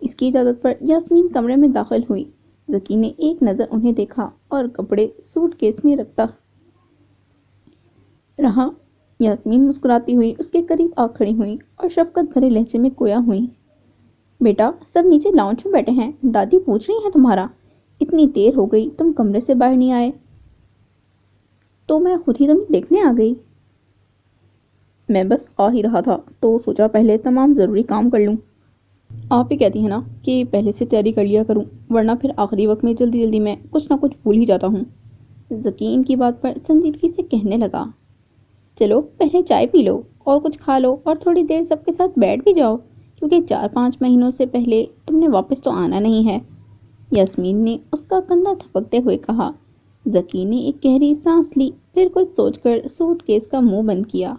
اس کی اجازت پر یاسمین کمرے میں داخل ہوئی۔ ذکی نے ایک نظر انہیں دیکھا اور کپڑے سوٹ کیس میں رکھتا رہا۔ یاسمین مسکراتی ہوئی اس کے قریب آ کھڑی ہوئی اور شفقت بھرے لہجے میں گویا ہوئی، بیٹا سب نیچے لاؤنج میں بیٹھے ہیں، دادی پوچھ رہی ہیں تمہارا، اتنی دیر ہو گئی تم کمرے سے باہر نہیں آئے تو میں خود ہی تمہیں دیکھنے آ گئی۔ میں بس آ ہی رہا تھا تو سوچا پہلے تمام ضروری کام کر لوں۔ آپ ہی کہتی ہیں نا کہ پہلے سے تیاری کر لیا کروں، ورنہ پھر آخری وقت میں جلدی جلدی میں کچھ نہ کچھ بھول ہی جاتا ہوں۔ ذکی ان کی بات پر سنجیدگی سے کہنے لگا، چلو پہلے چائے پی لو اور کچھ کھا لو اور تھوڑی دیر سب کے ساتھ بیٹھ بھی جاؤ، کیونکہ 4-5 مہینوں سے پہلے تم نے واپس تو آنا نہیں ہے۔ یاسمین نے اس کا کندھا تھپکتے ہوئے کہا۔ ذکی نے ایک گہری سانس لی، پھر کچھ سوچ کر سوٹ کیس کا منہ بند کیا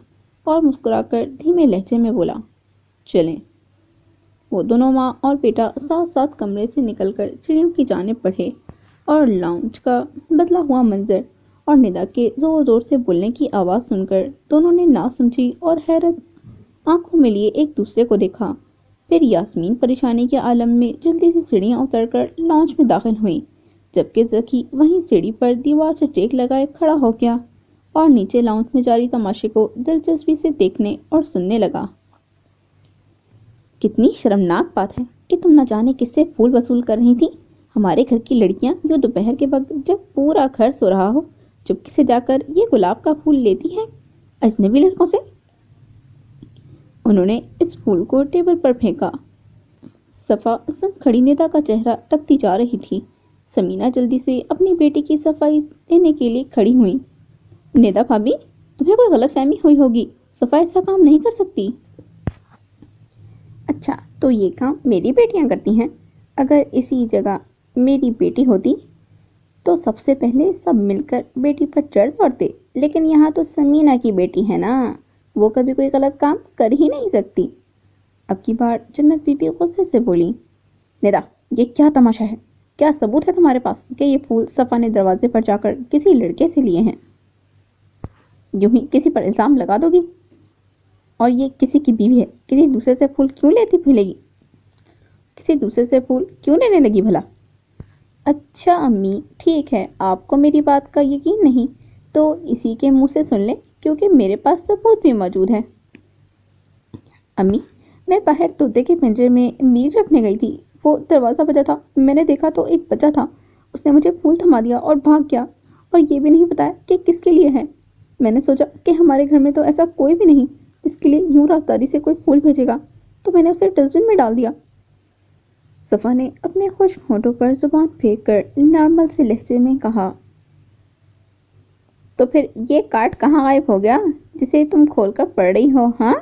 اور مسکرا کر دھیمے لہجے میں بولا، چلیں۔ وہ دونوں ماں اور بیٹا ساتھ ساتھ کمرے سے نکل کر سیڑھیوں کی جانب بڑھے اور لاؤنج کا بدلا ہوا منظر اور ندا کے زور زور سے بولنے کی آواز سن کر دونوں نے نا سمجھی اور حیرت آنکھوں میں لیے ایک دوسرے کو دیکھا۔ پھر یاسمین پریشانی کے عالم میں جلدی سے سیڑھیاں اتر کر لاؤنج میں داخل ہوئی، جبکہ ذکی وہیں سیڑھی پر دیوار سے ٹیک لگائے کھڑا ہو گیا اور نیچے لاؤنج میں جاری تماشے کو دلچسپی سے دیکھنے اور سننے لگا۔ کتنی شرمناک بات ہے کہ تم نہ جانے کس سے پھول وصول کر رہی تھی۔ ہمارے گھر کی لڑکیاں جو دوپہر کے وقت جب پورا گھر سو رہا ہو چپکے سے جا کر یہ گلاب کا پھول لیتی ہیں اجنبی لڑکوں سے۔ انہوں نے اس پھول کو ٹیبل پر پھینکا۔ صفا سن کھڑی ندا کا چہرہ تکتی جا رہی تھی۔ سمینہ جلدی سے اپنی بیٹی کی صفائی دینے کے لیے کھڑی ہوئی۔ ندا بھابی، تمہیں کوئی غلط فہمی ہوئی ہوگی، صفا ایسا کام نہیں کر سکتی۔ اچھا تو یہ کام میری بیٹیاں کرتی ہیں؟ اگر اسی جگہ میری بیٹی ہوتی تو سب سے پہلے سب مل کر بیٹی پر چڑھ دوڑتے، لیکن یہاں تو سمینہ کی بیٹی ہے نا، وہ کبھی کوئی غلط کام کر ہی نہیں سکتی۔ اب کی بار جنت بی بی غصے سے بولی، ندا یہ کیا تماشا ہے؟ کیا ثبوت ہے تمہارے پاس کہ یہ پھول صفا نے دروازے پر جا کر کسی لڑکے سے لیے ہیں؟ یوں ہی کسی پر الزام لگا دو گی؟ اور یہ کسی کی بیوی ہے، کسی دوسرے سے پھول کیوں لیتی پھولے گی؟ کسی دوسرے سے پھول کیوں لینے لگی بھلا؟ اچھا امی، ٹھیک ہے، آپ کو میری بات کا یقین نہیں تو اسی کے منہ سے سن لیں، کیونکہ میرے پاس ثبوت بھی موجود ہے۔ امی، میں باہر طوطے کے پنجرے میں بیج رکھنے گئی تھی، وہ دروازہ بجا تھا، میں نے دیکھا تو ایک بچہ تھا، اس نے مجھے پھول تھما دیا اور بھاگ گیا، اور یہ بھی نہیں بتایا کہ کس کے لیے ہے۔ میں نے سوچا کہ ہمارے گھر میں تو ایسا کوئی بھی نہیں جس کے لیے یوں رازداری سے کوئی پھول بھیجے گا، تو میں نے اسے ڈسٹ بن میں ڈال دیا۔ صفا نے اپنے خشک ہونٹوں پر زبان پھینک کر نارمل سے لہجے میں کہا، تو پھر یہ کارڈ کہاں غائب ہو گیا جسے تم کھول کر پڑھ رہی ہو؟ ہاں؟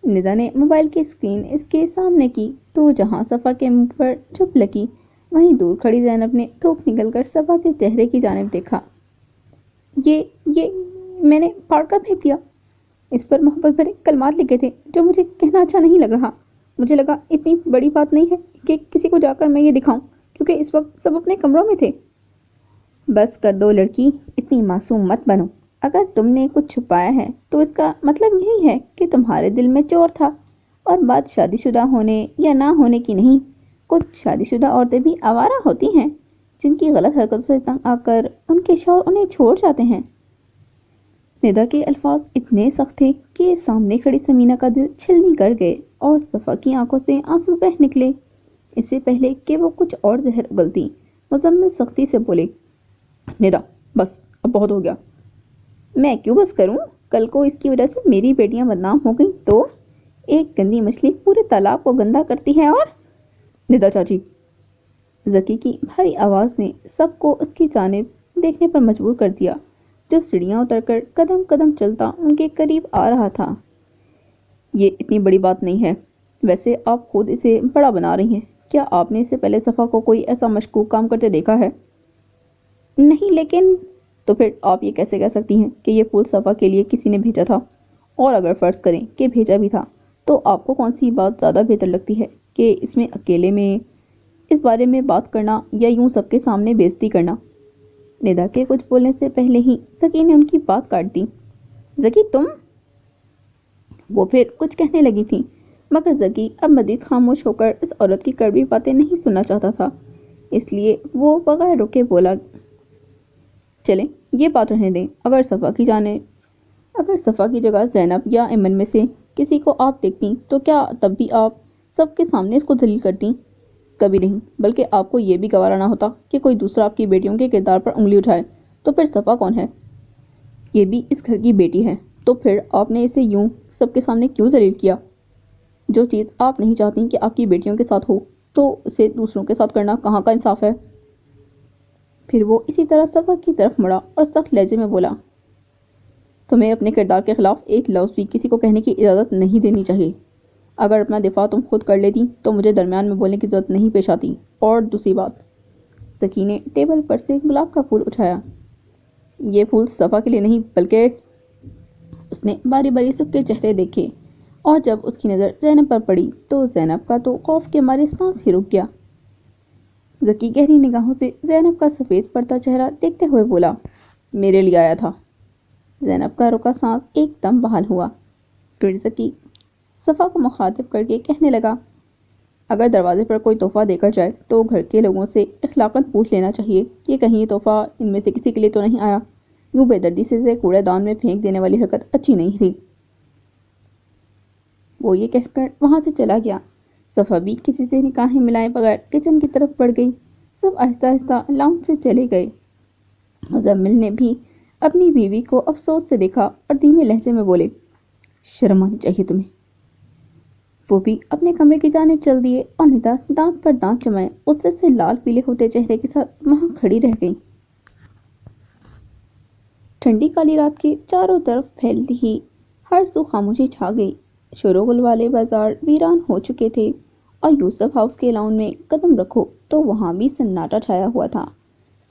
ندا نے موبائل کی اسکرین اس کے سامنے کی تو جہاں صفا کے منہ پر چپ لگی وہیں دور کھڑی زینب نے تھوک نکل کر صفا کے چہرے کی جانب دیکھا۔ یہ میں نے پھاڑ کر پھینک دیا۔ اس پر محبت بھرے کلمات لکھے تھے جو مجھے کہنا اچھا نہیں لگ رہا۔ مجھے لگا اتنی بڑی بات نہیں ہے کہ کسی کو جا کر میں یہ دکھاؤں، کیونکہ اس وقت سب اپنے کمروں میں تھے۔ بس کر دو لڑکی، اتنی معصوم مت بنو۔ اگر تم نے کچھ چھپایا ہے تو اس کا مطلب یہی ہے کہ تمہارے دل میں چور تھا، اور بات شادی شدہ ہونے یا نہ ہونے کی نہیں۔ کچھ شادی شدہ عورتیں بھی آوارہ ہوتی ہیں جن کی غلط حرکتوں سے تنگ آ کر ان کے شوہر انہیں چھوڑ جاتے ہیں۔ ندا کے الفاظ اتنے سخت تھے کہ سامنے کھڑی سمینہ کا دل چھلنی کر گئے اور صفا کی آنکھوں سے آنسو بہہ نکلے۔ اس سے پہلے کہ وہ کچھ اور زہر اگلتی، مزمل سختی سے بولے، ندا بس، اب بہت ہو گیا۔ میں کیوں بس کروں؟ کل کو اس کی وجہ سے میری بیٹیاں بدنام ہو گئیں تو؟ ایک گندی مچھلی پورے تالاب کو گندا کرتی ہے اور… ندا چاچی! ذکی کی بھاری آواز نے سب کو اس کی جانب دیکھنے پر مجبور کر دیا، جو سیڑھیاں اتر کر قدم قدم چلتا ان کے قریب آ رہا تھا۔ یہ اتنی بڑی بات نہیں ہے، ویسے آپ خود اسے بڑا بنا رہی ہیں۔ کیا آپ نے اس سے پہلے صفا کو کوئی ایسا مشکوک کام کرتے دیکھا ہے؟ نہیں، لیکن… تو پھر آپ یہ کیسے کہہ سکتی ہیں کہ یہ پھول صفا کے لیے کسی نے بھیجا تھا؟ اور اگر فرض کریں کہ بھیجا بھی تھا تو آپ کو کون سی بات زیادہ بہتر لگتی ہے کہ اس میں اکیلے میں اس بارے میں بات کرنا یا یوں سب کے سامنے بے عزتی کرنا؟ ندا کے کچھ بولنے سے پہلے ہی ذکی نے ان کی بات کاٹ دی۔ ذکی تم… وہ پھر کچھ کہنے لگی تھی، مگر ذکی اب مزید خاموش ہو کر اس عورت کی کڑوی باتیں نہیں سننا چاہتا تھا، اس لیے وہ بغیر رکے بولا، چلیں یہ بات رہنے دیں۔ اگر صفا کی جگہ زینب یا ایمن میں سے کسی کو آپ دیکھتی تو کیا تب بھی آپ سب کے سامنے اس کو ذلیل کرتی؟ کبھی نہیں، بلکہ آپ کو یہ بھی گوارا نہ ہوتا کہ کوئی دوسرا آپ کی بیٹیوں کے کردار پر انگلی اٹھائے۔ تو پھر صفا کون ہے؟ یہ بھی اس گھر کی بیٹی ہے، تو پھر آپ نے اسے یوں سب کے سامنے کیوں ذلیل کیا؟ جو چیز آپ نہیں چاہتی کہ آپ کی بیٹیوں کے ساتھ ہو تو اسے دوسروں کے ساتھ کرنا کہاں کا انصاف ہے؟ پھر وہ اسی طرح صفا کی طرف مڑا اور سخت لہجے میں بولا، تمہیں اپنے کردار کے خلاف ایک لفظ بھی کسی کو کہنے کی اجازت نہیں دینی چاہیے۔ اگر اپنا دفاع تم خود کر لیتی تو مجھے درمیان میں بولنے کی ضرورت نہیں پیش آتی۔ اور دوسری بات… ذکی نے ٹیبل پر سے گلاب کا پھول اٹھایا۔ یہ پھول صفا کے لیے نہیں، بلکہ… اس نے باری باری سب کے چہرے دیکھے، اور جب اس کی نظر زینب پر پڑی تو زینب کا تو خوف کے مارے سانس ہی رک گیا۔ ذکی گہری نگاہوں سے زینب کا سفید پڑتا چہرہ دیکھتے ہوئے بولا، میرے لیے آیا تھا۔ زینب کا رکا سانس ایک دم بحال ہوا۔ پھر ذکی صفا کو مخاطب کر کے کہنے لگا، اگر دروازے پر کوئی تحفہ دے کر جائے تو گھر کے لوگوں سے اخلاقاً پوچھ لینا چاہیے کہ کہیں یہ تحفہ ان میں سے کسی کے لیے تو نہیں آیا۔ یوں بے دردی سے اسے کوڑے دان میں پھینک دینے والی حرکت اچھی نہیں تھی۔ وہ یہ کہہ کر وہاں سے چلا گیا۔ صفا بھی کسی سے نگاہیں ملائے بغیر کچن کی طرف بڑھ گئی۔ سب آہستہ آہستہ لاؤنج سے چلے گئے۔ مزمل نے بھی اپنی بیوی کو افسوس سے دیکھا اور دھیمے لہجے میں بولے، شرم آنی چاہیے تمہیں۔ وہ بھی اپنے کمرے کی جانب چل دیے اور ندا دانت پر دانت جمائے غصے سے لال پیلے ہوتے چہرے کے ساتھ وہاں کھڑی رہ گئی۔ ٹھنڈی کالی رات کے چاروں طرف پھیلتی ہی ہر سو خاموشی چھا گئی۔ شور و غل والے بازار ویران ہو چکے تھے، اور یوسف ہاؤس کے لان میں قدم رکھو تو وہاں بھی سناٹا چھایا ہوا تھا۔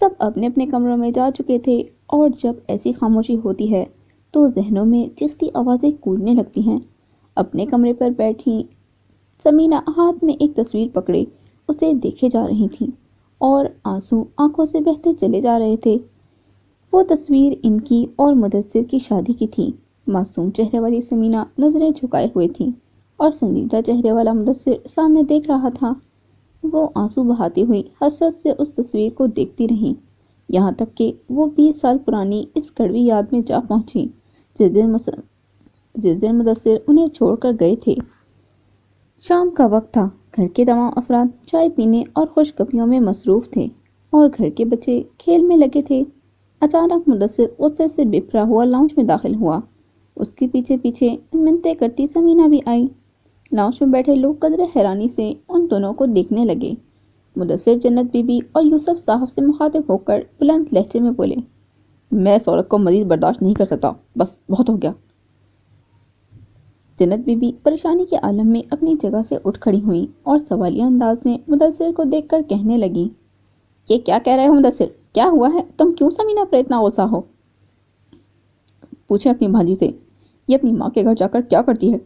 سب اپنے اپنے کمروں میں جا چکے تھے، اور جب ایسی خاموشی ہوتی ہے تو ذہنوں میں چیختی آوازیں گونجنے لگتی ہیں۔ اپنے کمرے پر بیٹھی سمینہ ہاتھ میں ایک تصویر پکڑے اسے دیکھے جا رہی تھیں، اور آنسو آنکھوں سے بہتے چلے جا رہے تھے۔ وہ تصویر ان کی اور مدثر کی شادی کی تھی، معصوم چہرے والی سمینہ نظریں جھکائے ہوئے تھی اور سنجیدہ چہرے والا مدثر سامنے دیکھ رہا تھا۔ وہ آنسو بہاتی ہوئی حسرت سے اس تصویر کو دیکھتی رہی، یہاں تک کہ وہ 20 سال پرانی اس کڑوی یاد میں جا پہنچی جس دن مدثر انہیں چھوڑ کر گئے تھے۔ شام کا وقت تھا، گھر کے تمام افراد چائے پینے اور خوش گپیوں میں مصروف تھے اور گھر کے بچے کھیل میں لگے تھے۔ اچانک مدثر غصے سے بپھرا ہوا لاؤنج میں داخل ہوا۔ اس کے پیچھے پیچھے منتیں کرتی سمینہ بھی آئی۔ لاؤنج میں بیٹھے لوگ قدرے حیرانی سے ان دونوں کو دیکھنے لگے۔ مدثر جنت بی بی اور یوسف صاحب سے مخاطب ہو کر بلند لہجے میں بولے، میں اس عورت کو مزید برداشت نہیں کر سکتا، بس بہت ہو گیا۔ جنت بی بی پریشانی کے عالم میں اپنی جگہ سے اٹھ کھڑی ہوئی اور سوالیہ انداز میں مدثر کو دیکھ کر کہنے لگی، یہ کیا کہہ رہے ہو مدثر؟ کیا ہوا ہے؟ تم کیوں سمینہ پر اتنا غصہ ہو؟ پوچھیں اپنی بھانجی سے، یہ اپنی ماں کے گھر جا کر کیا کرتی ہے؟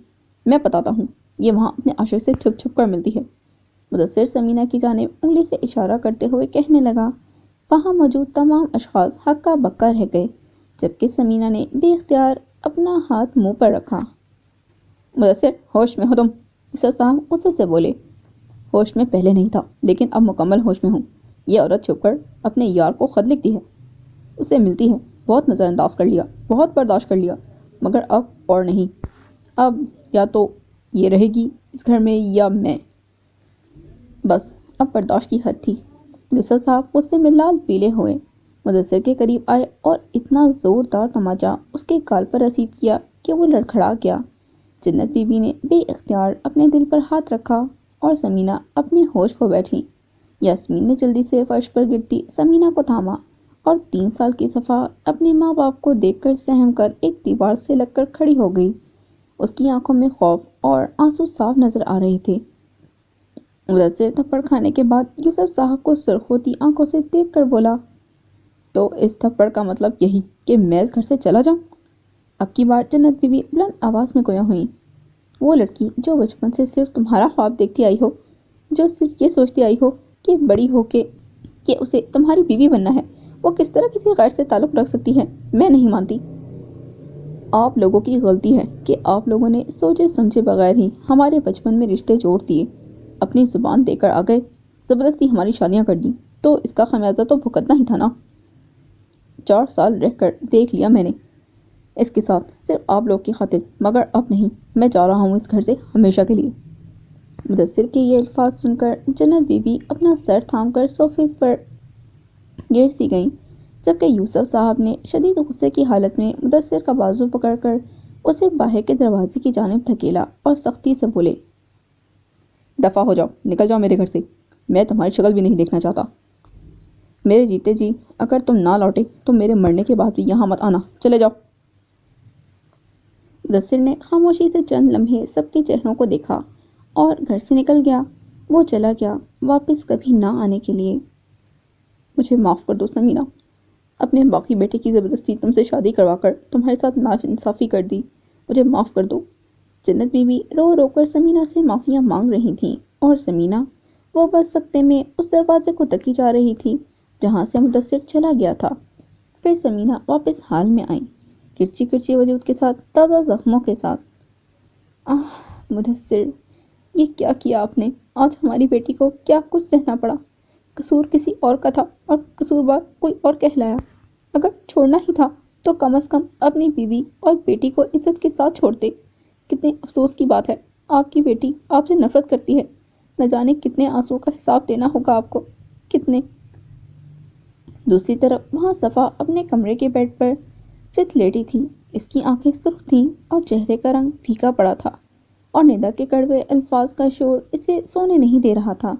میں بتاتا ہوں، یہ وہاں اپنے عاشق سے چھپ چھپ کر ملتی ہے۔ مدثر سمینہ کی جانب انگلی سے اشارہ کرتے ہوئے کہنے لگا۔ وہاں موجود تمام اشخاص ہکا بکا رہ گئے، جبکہ سمینہ نے بے اختیار اپنا ہاتھ منہ پر رکھا۔ مدثر، ہوش میں ہو تم؟ یوسف صاحب غصے سے بولے۔ ہوش میں پہلے نہیں تھا، لیکن اب مکمل ہوش میں ہوں۔ یہ عورت چھپ کر اپنے یار کو خط لکھتی ہے، اسے ملتی ہے، بہت نظر انداز کر لیا، بہت برداشت کر لیا، مگر اب اور نہیں۔ اب یا تو یہ رہے گی اس گھر میں یا میں۔ بس اب برداشت کی حد تھی۔ یوسف صاحب غصے میں لال پیلے ہوئے، مدثر کے قریب آئے اور اتنا زوردار تماچا اس کے گال پر رسید کیا کہ وہ لڑکھڑا گیا۔ جنت بی بی نے بے اختیار اپنے دل پر ہاتھ رکھا اور سمینہ اپنے ہوش کھو بیٹھی۔ یاسمین نے جلدی سے فرش پر گرتی سمینہ کو تھاما اور 3 سال کی صفا اپنے ماں باپ کو دیکھ کر سہم کر ایک دیوار سے لگ کر کھڑی ہو گئی۔ اس کی آنکھوں میں خوف اور آنسو صاف نظر آ رہے تھے۔ مدثر تھپڑ کھانے کے بعد یوسف صاحب کو سرخ ہوتی آنکھوں سے دیکھ کر بولا، تو اس تھپڑ کا مطلب یہی کہ میں اس گھر سے چلا جاؤں؟ اب کی بار جنت بی بی بلند آواز میں گویا ہوئی، وہ لڑکی جو بچپن سے صرف تمہارا خواب دیکھتی آئی ہو، جو صرف یہ سوچتی آئی ہو کہ بڑی ہو کے کہ اسے تمہاری بیوی بننا ہے، وہ کس طرح کسی غیر سے تعلق رکھ سکتی ہے؟ میں نہیں مانتی۔ آپ لوگوں کی غلطی ہے کہ آپ لوگوں نے سوچے سمجھے بغیر ہی ہمارے بچپن میں رشتے جوڑ دیے، اپنی زبان دے کر آ گئے، زبردستی ہماری شادیاں کر دیں، تو اس کا خمیازہ تو بھگتنا ہی تھا نا۔ 4 سال رہ کر دیکھ لیا میں نے اس کے ساتھ، صرف آپ لوگ کی خاطر، مگر اب نہیں، میں جا رہا ہوں اس گھر سے ہمیشہ کے لیے۔ مدثر کے یہ الفاظ سن کر جنت بی بی اپنا سر تھام کر صوفے پر گر سی گئیں، جبکہ یوسف صاحب نے شدید غصے کی حالت میں مدثر کا بازو پکڑ کر اسے باہر کے دروازے کی جانب دھکیلا اور سختی سے بولے، دفع ہو جاؤ، نکل جاؤ میرے گھر سے، میں تمہاری شکل بھی نہیں دیکھنا چاہتا۔ میرے جیتے جی اگر تم نہ لوٹے تو میرے مرنے کے بعد بھی یہاں مت آنا، چلے جاؤ۔ مدثر نے خاموشی سے چند لمحے سب کے چہروں کو دیکھا اور گھر سے نکل گیا۔ وہ چلا گیا، واپس کبھی نہ آنے کے لیے۔ مجھے معاف کر دو سمینہ، اپنے باقی بیٹے کی زبردستی تم سے شادی کروا کر تمہارے ساتھ ناانصافی کر دی، مجھے معاف کر دو۔ جنت بی بی رو رو کر سمینہ سے معافیاں مانگ رہی تھی اور سمینہ وہ بس سکتے میں اس دروازے کو تکی جا رہی تھی جہاں سے مدثر چلا گیا تھا۔ پھر سمینہ واپس حال میں آئی، کرچی کرچی وجود کے ساتھ، تازہ زخموں کے ساتھ۔ مدثر، یہ کیا کیا آپ نے؟ آج ہماری بیٹی کو کیا کچھ سہنا پڑا۔ قصور کسی اور کا تھا اور قصوروار کوئی اور کہلایا۔ اگر چھوڑنا ہی تھا تو کم از کم اپنی بیوی اور بیٹی کو عزت کے ساتھ چھوڑتے۔ کتنے افسوس کی بات ہے، آپ کی بیٹی آپ سے نفرت کرتی ہے، نہ جانے کتنے آنسو کا حساب دینا ہوگا آپ کو، کتنے۔ دوسری طرف وہاں صفا اپنے کمرے کے بیڈ پر چت لیٹی تھی، اس کی آنکھیں سرخ تھیں اور چہرے کا رنگ پھیکا پڑا تھا اور ندا کے کڑوے الفاظ کا شور اسے سونے نہیں دے رہا تھا۔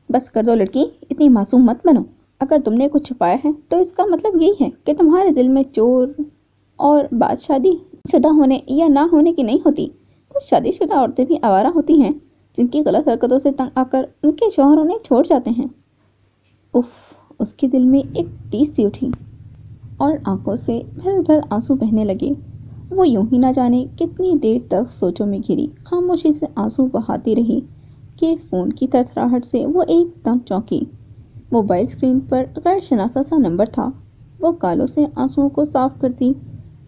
بس کر دو لڑکی، اتنی معصوم مت بنو، اگر تم نے کچھ چھپایا ہے تو اس کا مطلب یہی ہے کہ تمہارے دل میں چور اور بات شادی شدہ ہونے یا نہ ہونے کی نہیں ہوتی۔ کچھ شادی شدہ عورتیں بھی آوارہ ہوتی ہیں جن کی غلط حرکتوں سے تنگ آ کر ان کے شوہر انہیں چھوڑ جاتے ہیں۔ اف، اس کے دل میں ایک ٹیس سی اٹھی اور آنکھوں سے بھل بھل آنسو بہنے لگے۔ وہ یوں ہی نہ جانے کتنی دیر تک سوچوں میں گھری خاموشی سے آنسو بہاتی رہی کہ فون کی تھرتھراہٹ سے وہ ایک دم چونکی۔ موبائل اسکرین پر غیر شناسا سا نمبر تھا۔ وہ گالوں سے آنسوؤں کو صاف کرتی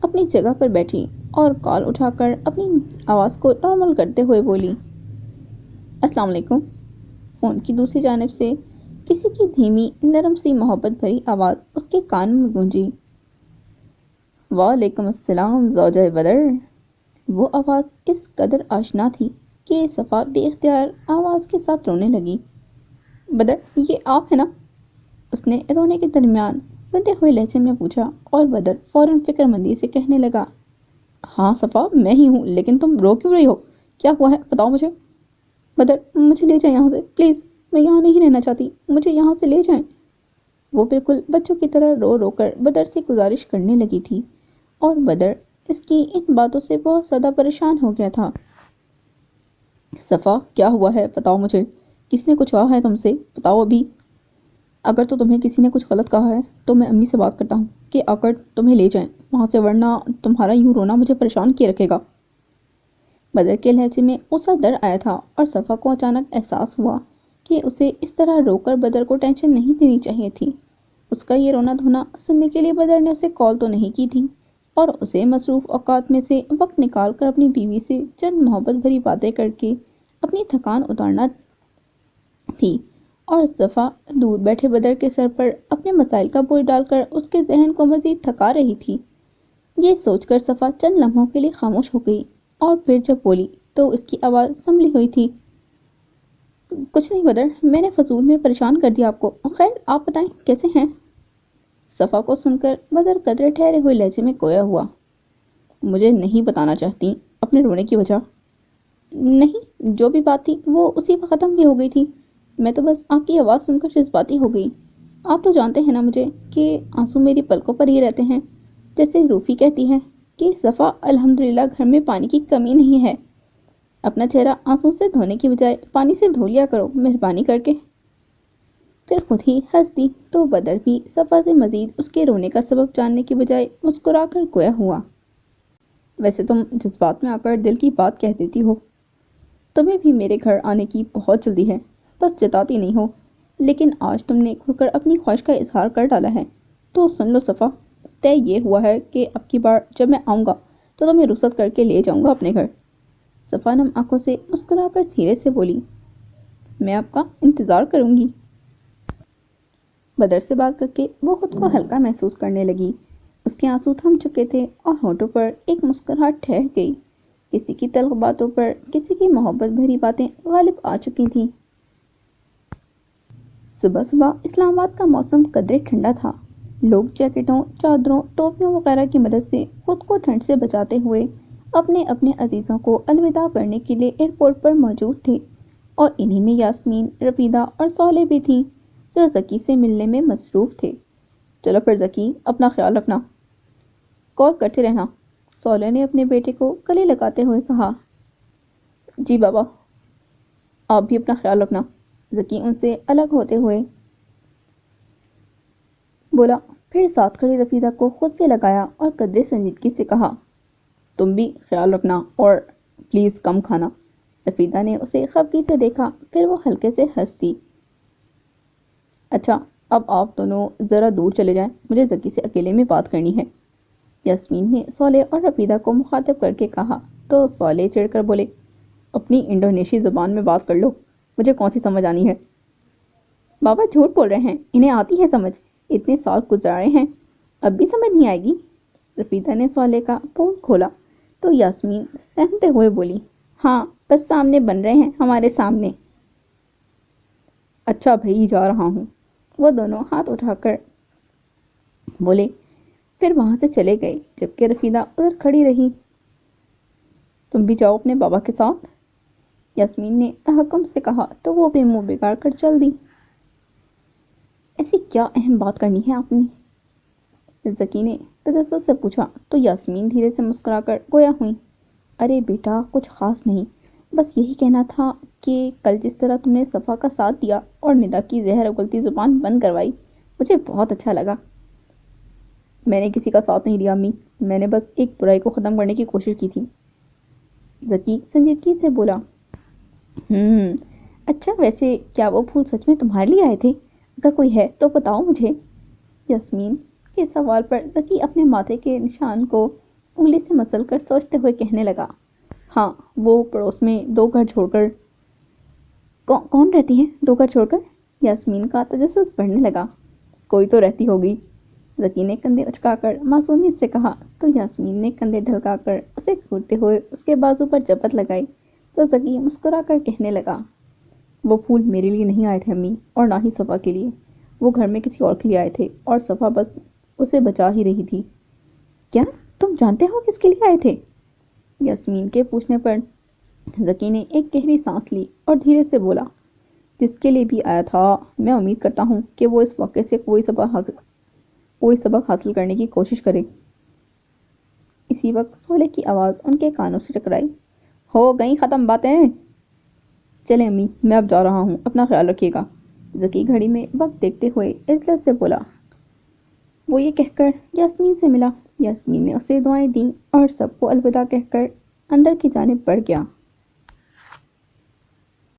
اپنی جگہ پر بیٹھی اور کال اٹھا کر اپنی آواز کو نارمل کرتے ہوئے بولی، السلام علیکم۔ فون کی دوسری جانب سے کسی کی دھیمی نرم سی محبت بھری آواز اس کے کان میں گونجی، وعلیکم السلام زوجہ بدر۔ وہ آواز اس قدر آشنا تھی کہ صفا بے اختیار آواز کے ساتھ رونے لگی۔ بدر، یہ آپ ہیں نا؟ اس نے رونے کے درمیان روتے ہوئے لہجے میں پوچھا اور بدر فوراً فکر مندی سے کہنے لگا، ہاں صفا میں ہی ہوں، لیکن تم رو کیوں رہی ہو؟ کیا ہوا ہے بتاؤ مجھے۔ بدر، مجھے لے جائیں یہاں سے پلیز، میں یہاں نہیں رہنا چاہتی، مجھے یہاں سے لے جائیں۔ وہ بالکل بچوں کی طرح رو رو کر بدر سے گزارش کرنے لگی تھی اور بدر اس کی ان باتوں سے بہت زیادہ پریشان ہو گیا تھا۔ صفا، کیا ہوا ہے بتاؤ مجھے، کس نے کچھ کہا ہے تم سے؟ بتاؤ ابھی۔ اگر تو تمہیں کسی نے کچھ غلط کہا ہے تو میں امی سے بات کرتا ہوں کہ آ کر تمہیں لے جائیں وہاں سے، ورنہ تمہارا یوں رونا مجھے پریشان کیے رکھے گا۔ بدر کے لہجے میں غصہ در آیا تھا اور صفا کو اچانک احساس ہوا کہ اسے اس طرح رو کر بدر کو ٹینشن نہیں دینی چاہیے تھی۔ اس کا یہ رونا دھونا سننے کے لیے بدر نے اسے کال تو نہیں کی تھی اور اسے مصروف اوقات میں سے وقت نکال کر اپنی بیوی سے چند محبت بھری باتیں کر کے اپنی تھکان اتارنا تھی، اور صفا دور بیٹھے بدر کے سر پر اپنے مسائل کا بوجھ ڈال کر اس کے ذہن کو مزید تھکا رہی تھی۔ یہ سوچ کر صفا چند لمحوں کے لیے خاموش ہو گئی اور پھر جب بولی تو اس کی آواز سنبھلی ہوئی تھی، کچھ نہیں بدر، میں نے فضول میں پریشان کر دیا آپ کو، خیر آپ بتائیں کیسے ہیں؟ صفا کو سن کر بدر قدرے ٹھہرے ہوئے لہجے میں گویا ہوا، مجھے نہیں بتانا چاہتی اپنے رونے کی وجہ؟ نہیں، جو بھی بات تھی وہ اسی وقت ختم بھی ہو گئی تھی، میں تو بس آپ کی آواز سن کر جذباتی ہو گئی۔ آپ تو جانتے ہیں نا مجھے کہ آنسو میری پلکوں پر ہی رہتے ہیں، جیسے روفی کہتی ہے کہ صفا الحمدللہ گھر میں پانی کی کمی نہیں ہے، اپنا چہرہ آنسو سے دھونے کی بجائے پانی سے دھو لیا کرو مہربانی کر کے۔ پھر خود ہی ہنس دی تو بدر بھی صفا سے مزید اس کے رونے کا سبب جاننے کی بجائے مسکرا کر گویا ہوا، ویسے تم جذبات میں آ کر دل کی بات کہہ دیتی ہو، تمہیں بھی میرے گھر آنے کی بہت جلدی ہے، بس جتاتی نہیں ہو، لیکن آج تم نے کھل کر اپنی خواہش کا اظہار کر ڈالا ہے تو سن لو صفا، طے یہ ہوا ہے کہ اب کی بار جب میں آؤں گا تو تمہیں رخصت کر کے لے جاؤں گا اپنے گھر۔ صفا نم آنکھوں سے مسکرا کر دھیرے سے بولی، میں آپ کا انتظار کروں گی۔ بدر سے بات کر کے وہ خود کو ہلکا محسوس کرنے لگی، اس کے آنسو تھم چکے تھے اور ہونٹوں پر ایک مسکراہٹ ٹھہر گئی، کسی کی تلخ باتوں پر کسی کی محبت بھری باتیں غالب آ چکی تھیں۔ صبح صبح اسلام آباد کا موسم قدرے ٹھنڈا تھا، لوگ جیکٹوں، چادروں، ٹوپیوں وغیرہ کی مدد سے خود کو ٹھنڈ سے بچاتے ہوئے اپنے اپنے عزیزوں کو الوداع کرنے کے لیے ایئرپورٹ پر موجود تھے، اور انہی میں یاسمین، رفیدہ اور صالح بھی تھیں جو ذکی سے ملنے میں مصروف تھے۔ چلو پھر ذکی، اپنا خیال رکھنا، کال کرتے رہنا، صالح نے اپنے بیٹے کو گلے لگاتے ہوئے کہا۔ جی بابا، آپ بھی اپنا خیال رکھنا، ذکی ان سے الگ ہوتے ہوئے بولا، پھر ساتھ کھڑی رفیدہ کو خود سے لگایا اور قدرے سنجیدگی سے کہا، تم بھی خیال رکھنا اور پلیز کم کھانا۔ رفیدہ نے اسے خفگی سے دیکھا، پھر وہ ہلکے سے ہنس دی۔ اچھا، اب آپ دونوں ذرا دور چلے جائیں، مجھے ذکی سے اکیلے میں بات کرنی ہے، یاسمین نے صالح اور رفیدہ کو مخاطب کر کے کہا تو صالح چڑھ کر بولے، اپنی انڈونیشی زبان میں بات کر لو، مجھے کون سی سمجھ آنی ہے؟ بابا جھوٹ بول رہے ہیں، انہیں آتی ہے سمجھ، اتنے سال گزارے ہیں، اب بھی سمجھ نہیں آئے گی؟ رفیدہ نے صالح کا پول کھولا تو یاسمین سہمتے ہوئے بولی، ہاں بس سامنے بن رہے ہیں ہمارے سامنے۔ اچھا بھائی جا رہا ہوں، وہ دونوں ہاتھ اٹھا کر بولے، پھر وہاں سے چلے گئے جبکہ رفیدہ ادھر کھڑی رہی۔ تم بھی جاؤ اپنے بابا کے ساتھ، یاسمین نے تحکم سے کہا تو وہ بھی منہ بگاڑ کر چل دی۔ ایسی کیا اہم بات کرنی ہے آپ نے؟ ذکی نے تجسس سے پوچھا تو یاسمین دھیرے سے مسکرا کر گویا ہوئی، ارے بیٹا کچھ خاص نہیں، بس یہی کہنا تھا کہ کل جس طرح تم نے صفا کا ساتھ دیا اور ندا کی زہر اگلتی زبان بند کروائی، مجھے بہت اچھا لگا۔ میں نے کسی کا ساتھ نہیں دیا امی، میں نے بس ایک برائی کو ختم کرنے کی کوشش کی تھی، ذکی سنجیدگی سے بولا۔ اچھا ویسے کیا وہ پھول سچ میں تمہارے لیے آئے تھے؟ اگر کوئی ہے تو بتاؤ مجھے۔ یاسمین کے سوال پر ذکی اپنے ماتھے کے نشان کو انگلی سے مسل کر سوچتے ہوئے کہنے لگا، ہاں وہ پڑوس میں دو گھر چھوڑ کر کون رہتی ہے؟ دو گھر چھوڑ کر؟ یاسمین کا تجسس بڑھنے لگا۔ کوئی تو رہتی ہوگی، ذکی نے کندھے اچکا کر معصومیت سے کہا، تو یاسمین نے کندھے ڈھلکا کر اسے گھورتے ہوئے اس کے بازو پر جپت لگائی تو ذکی مسکرا کر کہنے لگا، وہ پھول میرے لیے نہیں آئے تھے امی، اور نہ ہی صفا کے لیے، وہ گھر میں کسی اور کے لیے آئے تھے اور صفا بس اسے بچا ہی رہی تھی۔ کیا تم جانتے ہو کس کے لیے آئے تھے؟ یاسمین کے پوچھنے پر ذکی نے ایک گہری سانس لی اور دھیرے سے بولا، جس کے لیے بھی آیا تھا میں امید کرتا ہوں کہ وہ اس واقعے سے کوئی سبق حاصل کرنے کی کوشش کرے۔ اسی وقت سولے کی آواز ان کے کانوں سے ٹکرائی، ہو گئی ختم باتیں؟ چلیں امی، میں اب جا رہا ہوں، اپنا خیال رکھیے گا، ذکی گھڑی میں وقت دیکھتے ہوئے عزت سے بولا۔ وہ یہ کہہ کر یاسمین سے ملا۔ یاسمین نے اسے دعائیں دیں اور سب کو الوداع کہہ کر اندر کی جانب بڑھ گیا۔